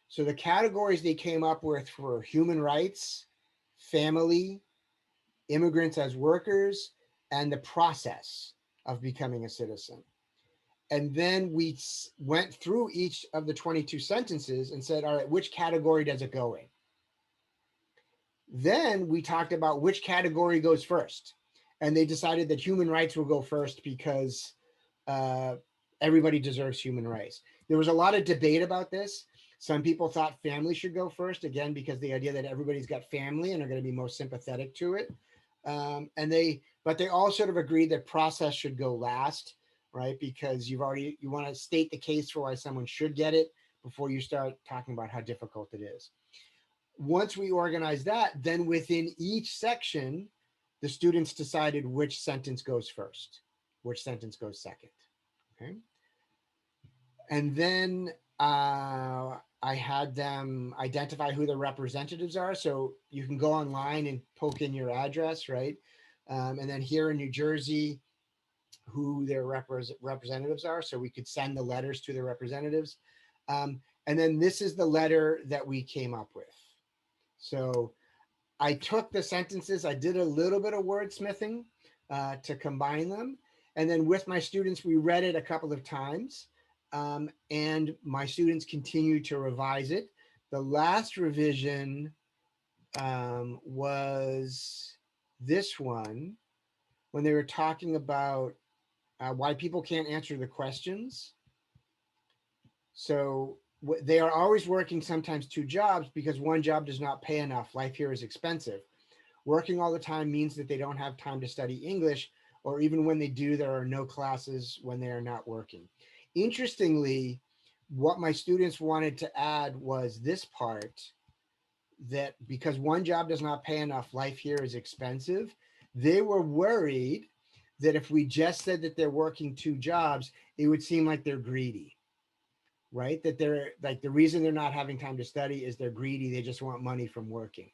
So the categories they came up with were human rights, family, immigrants as workers, and the process of becoming a citizen. And then we went through each of the 22 sentences and said, all right, which category does it go in? Then we talked about which category goes first. And they decided that human rights will go first because everybody deserves human rights. There was a lot of debate about this. Some people thought family should go first, again, because the idea that everybody's got family and are going to be most sympathetic to it. But they all sort of agreed that process should go last, right? Because you want to state the case for why someone should get it before you start talking about how difficult it is. Once we organized that, then within each section, the students decided which sentence goes first, which sentence goes second, okay? And then I had them identify who the representatives are. So you can go online and poke in your address, right? And then here in New Jersey, who their representatives are. So we could send the letters to the representatives. And then this is the letter that we came up with. So I took the sentences, I did a little bit of wordsmithing to combine them. And then with my students, we read it a couple of times. And my students continued to revise it. The last revision was this one, when they were talking about why people can't answer the questions. So they are always working sometimes two jobs because one job does not pay enough. Life here is expensive. Working all the time means that they don't have time to study English, or even when they do, there are no classes when they are not working. Interestingly, what my students wanted to add was this part, that because one job does not pay enough, life here is expensive. They were worried that if we just said that they're working two jobs, it would seem like they're greedy, right? That they're like, the reason they're not having time to study is they're greedy. They just want money from working.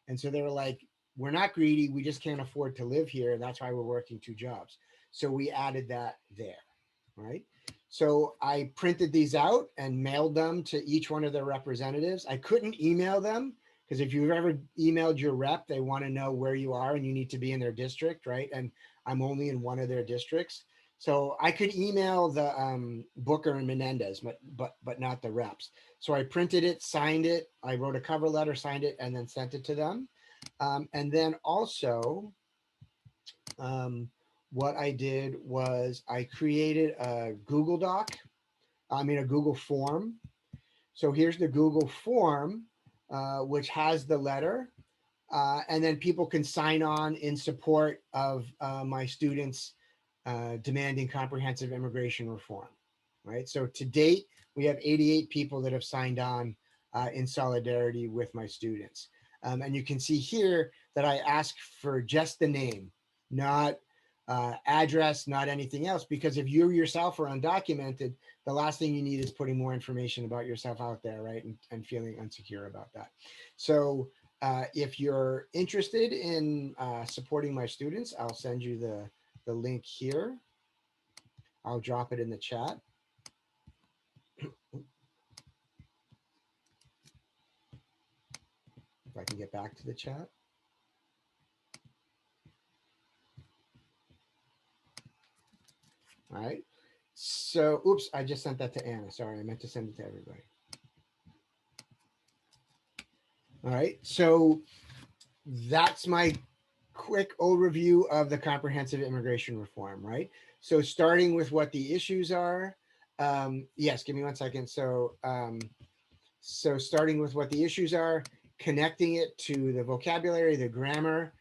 And so they were like, we're not greedy. We just can't afford to live here. And that's why we're working two jobs. So we added that there, right? So I printed these out and mailed them to each one of the representatives. I couldn't email them because if you've ever emailed your rep, they want to know where you are and you need to be in their district, right? And I'm only in one of their districts. So I could email the Booker and Menendez, but not the reps. So I printed it, signed it. I wrote a cover letter, signed it, and then sent it to them. And then also, what I did was I created a Google Doc, a Google form. So here's the Google form, which has the letter. And then people can sign on in support of my students demanding comprehensive immigration reform, right? So to date, we have 88 people that have signed on in solidarity with my students. And you can see here that I ask for just the name, not address, not anything else. Because if you yourself are undocumented, the last thing you need is putting more information about yourself out there, right? And feeling insecure about that. So if you're interested in supporting my students, I'll send you the link here. I'll drop it in the chat. If I can get back to the chat. All right. So, oops, I just sent that to Anna. Sorry, I meant to send it to everybody. All right. So that's my quick overview of the comprehensive immigration reform, right? So starting with what the issues are. Yes, give me 1 second. So, so starting with what the issues are, connecting it to the vocabulary, the grammar,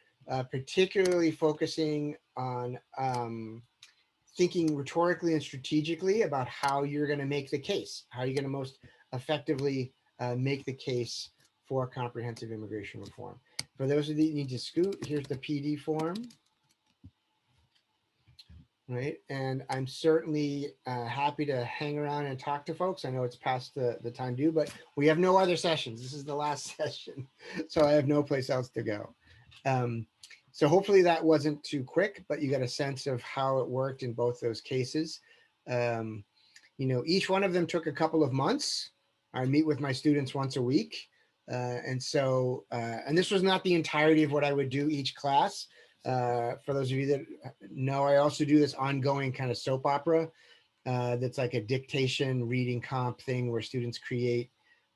particularly focusing on thinking rhetorically and strategically about how you're going to make the case, how you're going to most effectively make the case for comprehensive immigration reform. For those of you that need to scoot, here's the PD form. Right, and I'm certainly happy to hang around and talk to folks. I know it's past the time due, but we have no other sessions. This is the last session, so I have no place else to go. So hopefully that wasn't too quick, but you got a sense of how it worked in both those cases. You know, each one of them took a couple of months. I meet with my students once a week. And so, and this was not the entirety of what I would do each class. For those of you that know, I also do this ongoing kind of soap opera that's like a dictation reading comp thing where students create.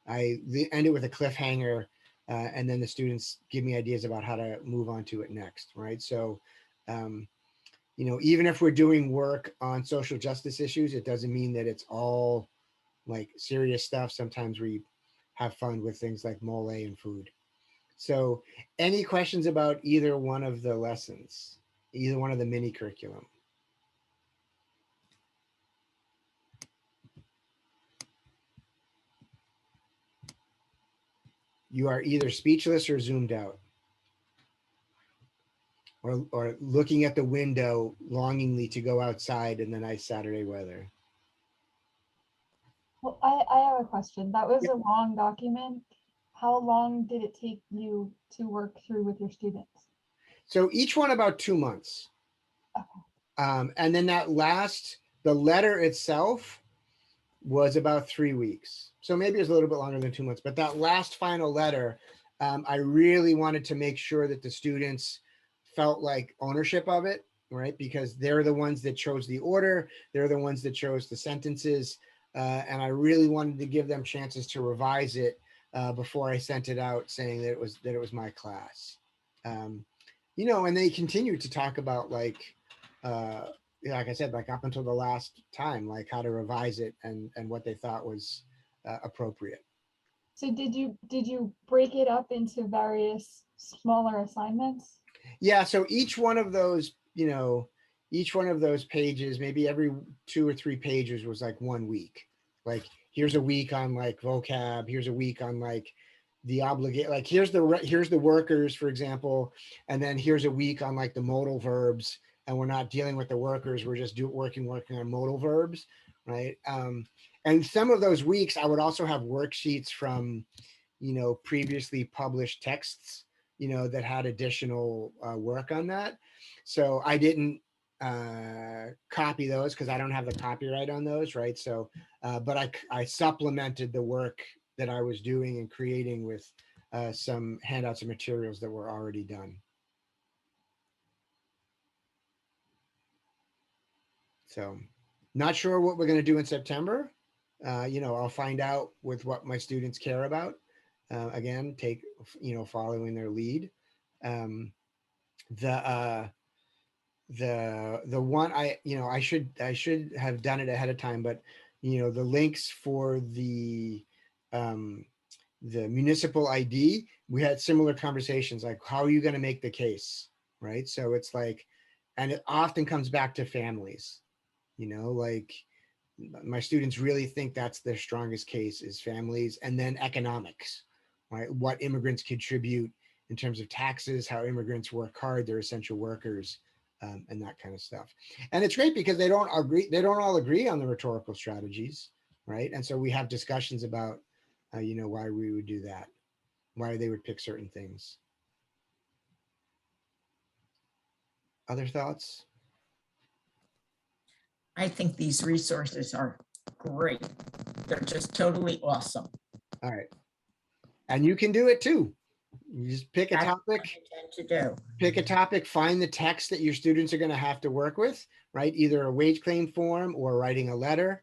I end it with a cliffhanger, and then the students give me ideas about how to move on to it next, right? So, you know, even if we're doing work on social justice issues, it doesn't mean that it's all like serious stuff. Sometimes we have fun with things like mole and food. So any questions about either one of the lessons, either one of the mini curriculum? You are either speechless or zoomed out, or looking at the window longingly to go outside in the nice Saturday weather. Well, I have a question. That was a long document. How long did it take you to work through with your students? So each one about 2 months. Okay. And then the letter itself was about 3 weeks. So maybe it was a little bit longer than 2 months, but that last final letter, I really wanted to make sure that the students felt like ownership of it, right? Because they're the ones that chose the order. They're the ones that chose the sentences. And I really wanted to give them chances to revise it before I sent it out saying that it was my class. You know, and they continued to talk about like I said, like up until the last time, like how to revise it and what they thought was appropriate. So did you break it up into various smaller assignments? Yeah. So each one of those, you know, each one of those pages, maybe every 2 or 3 pages was like 1 week. Like here's a week on like vocab. Here's a week on like the obligate. Like here's the workers, for example, and then here's a week on like the modal verbs. And we're not dealing with the workers. We're just working on modal verbs, right? And some of those weeks, I would also have worksheets from, you know, previously published texts, you know, that had additional work on that. So I didn't copy those because I don't have the copyright on those, right? So, but I supplemented the work that I was doing and creating with some handouts and materials that were already done. So not sure what we're going to do in September. You know, I'll find out with what my students care about. Again, following their lead. The one I should have done it ahead of time, but you know, the links for the municipal ID, we had similar conversations like, how are you going to make the case, right? So it's like, and it often comes back to families. You know, like my students really think that's their strongest case is families, and then economics, right? What immigrants contribute in terms of taxes, how immigrants work hard, they're essential workers, and that kind of stuff. And it's great because they don't all agree on the rhetorical strategies, right? And so we have discussions about, why we would do that, why they would pick certain things. Other thoughts? I think these resources are great. They're just totally awesome. All right. And you can do it too. You just pick a That's what topic. I tend to do. Pick a topic, find the text that your students are going to have to work with, right? Either a wage claim form or writing a letter,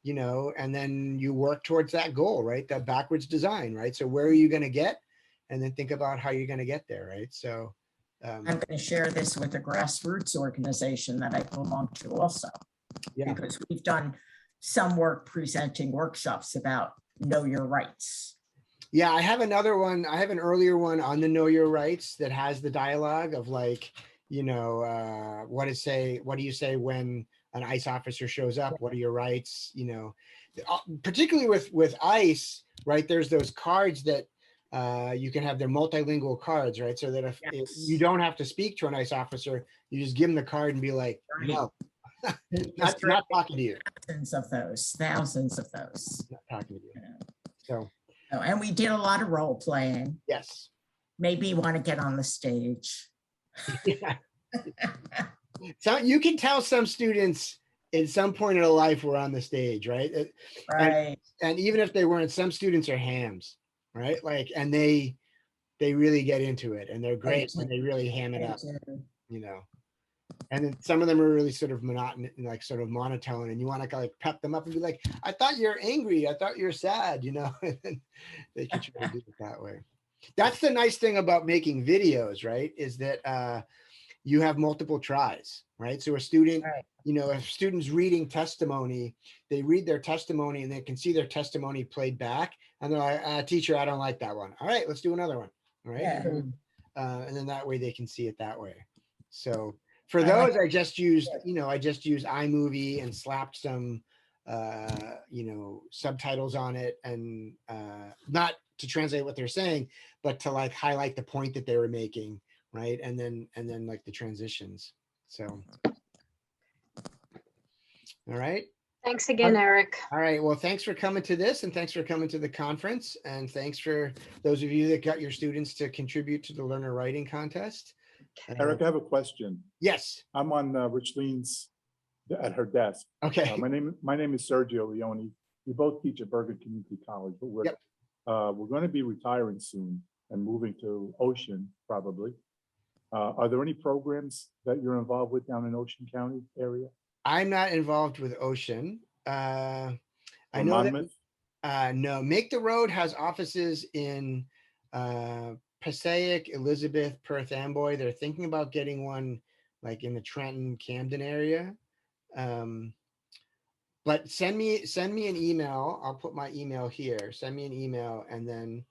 and then you work towards that goal, right? That backwards design, right? So where are you going to get? And then think about how you're going to get there, right? So I'm going to share this with a grassroots organization that I belong to also, because we've done some work presenting workshops about know your rights. Yeah, I have another one. I have an earlier one on the know your rights that has the dialogue of like, what do you say when an ICE officer shows up? What are your rights? Particularly with ICE, right? There's those cards that you can have, their multilingual cards, right? So that if you don't have to speak to an ICE officer, you just give them the card and be like, no, not talking to you. Thousands of those. Not talking to you. So. Oh, and we did a lot of role playing. Yes. Maybe you want to get on the stage. Yeah. So you can tell some students at some point in their life were on the stage, right? Right. And even if they weren't, some students are hams, right? Like, and they really get into it, and they're great when they really ham it up, And then some of them are really sort of monotone, like sort of monotone, and you want to like pep them up and be like, I thought you're angry. I thought you're sad, and they can try to do it that way. That's the nice thing about making videos, right? Is that you have multiple tries, right? So a student, if students reading testimony, they read their testimony and they can see their testimony played back. And they're like, teacher, I don't like that one. All right, let's do another one. All right. Yeah. And then that way they can see it that way. So for those, I just used iMovie and slapped some, subtitles on it, and not to translate what they're saying, but to like highlight the point that they were making, right? And then like the transitions. So, all right. Thanks again, Eric. All right. Well, thanks for coming to this, and thanks for coming to the conference, and thanks for those of you that got your students to contribute to the learner writing contest. Eric, I have a question. Yes. I'm on Richeline's at her desk. Okay. My name is Sergio Leone. We both teach at Bergen Community College, but we're going to be retiring soon and moving to Ocean probably. Are there any programs that you're involved with down in Ocean County area? I'm not involved with Ocean. I know Monmouth? that. No, Make the Road has offices in Passaic, Elizabeth, Perth Amboy. They're thinking about getting one like in the Trenton, Camden area. But send me an email. I'll put my email here. Send me an email, and then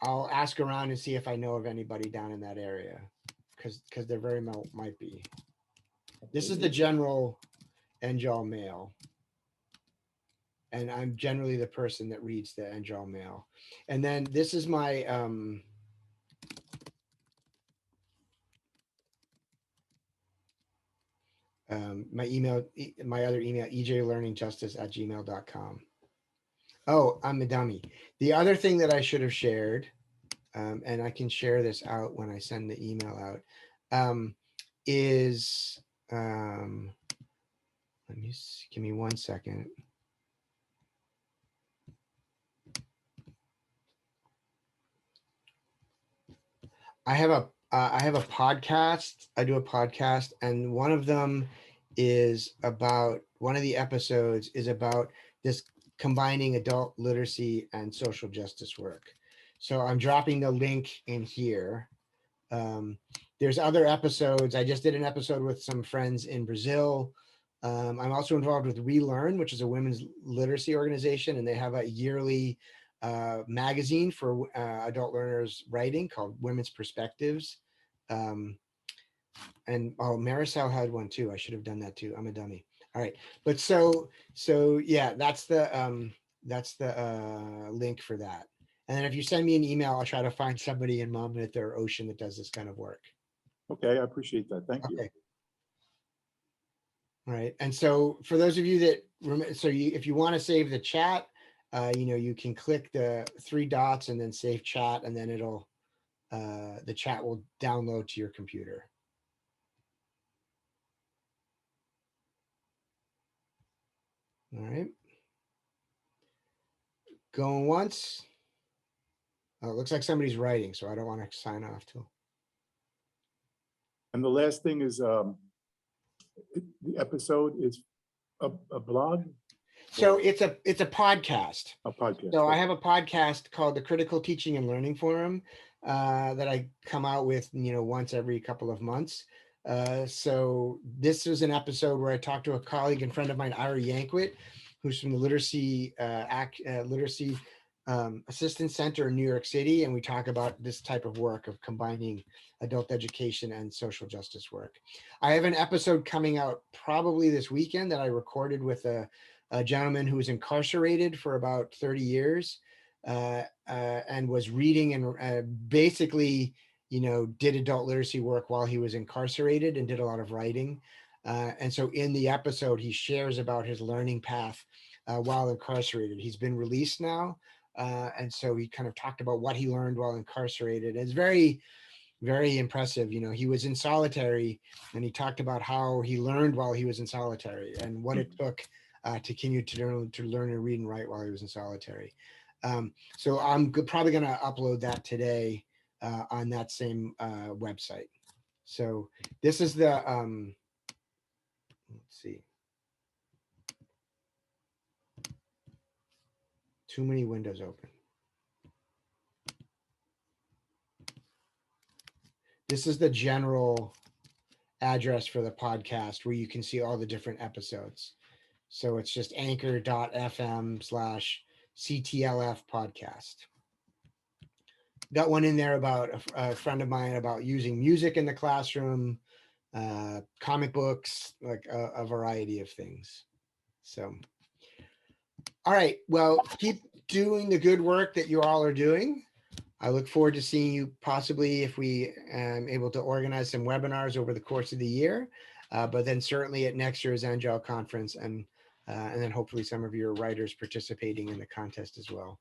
I'll ask around and see if I know of anybody down in that area, because there very might be. This is the general NJAL mail. And I'm generally the person that reads the NJAL mail. And then this is my my email, my other email, ejlearningjustice@gmail.com. Oh, I'm a dummy. The other thing that I should have shared, and I can share this out when I send the email out, is, let me see, give me 1 second. I have a podcast. I do a podcast, and one of them is about, one of the episodes is about this combining adult literacy and social justice work. So I'm dropping the link in here. There's other episodes. I just did an episode with some friends in Brazil. I'm also involved with Relearn, which is a women's literacy organization, and they have a yearly magazine for adult learners writing called Women's Perspectives. And Marisol had one too. I should have done that too. I'm a dummy. All right. But so yeah, that's the link for that. And then if you send me an email, I'll try to find somebody in Monmouth or Ocean that does this kind of work. Okay, I appreciate that. Thank you. Okay. All right. And so for those of you that if you want to save the chat, you can click the 3 dots and then save chat, and then it'll the chat will download to your computer. All right. Going once. Oh, it looks like somebody's writing, so I don't want to sign off till. And the last thing is, the episode is a blog, So it's a podcast. a podcast. So I have a podcast called the Critical Teaching and Learning Forum that I come out with, once every couple of months. So this was an episode where I talked to a colleague and friend of mine, Ira Yankwit, who's from the Literacy Assistance Center in New York City, and we talk about this type of work of combining adult education and social justice work. I have an episode coming out probably this weekend that I recorded with a gentleman who was incarcerated for about 30 years and was reading and basically, did adult literacy work while he was incarcerated and did a lot of writing. And so in the episode, he shares about his learning path while incarcerated. He's been released now. And so he kind of talked about what he learned while incarcerated. It's very, very impressive. He was in solitary, and he talked about how he learned while he was in solitary and what it took to continue to learn and read and write while he was in solitary. So I'm probably going to upload that today on that same website. So this is the, let's see. Too many windows open. This is the general address for the podcast where you can see all the different episodes. So it's just anchor.fm/CTLF podcast. Got one in there about a friend of mine about using music in the classroom, comic books, like a variety of things. So, all right, well, keep doing the good work that you all are doing. I look forward to seeing you possibly if we am able to organize some webinars over the course of the year, but then certainly at next year's Angel conference and then hopefully some of your writers participating in the contest as well.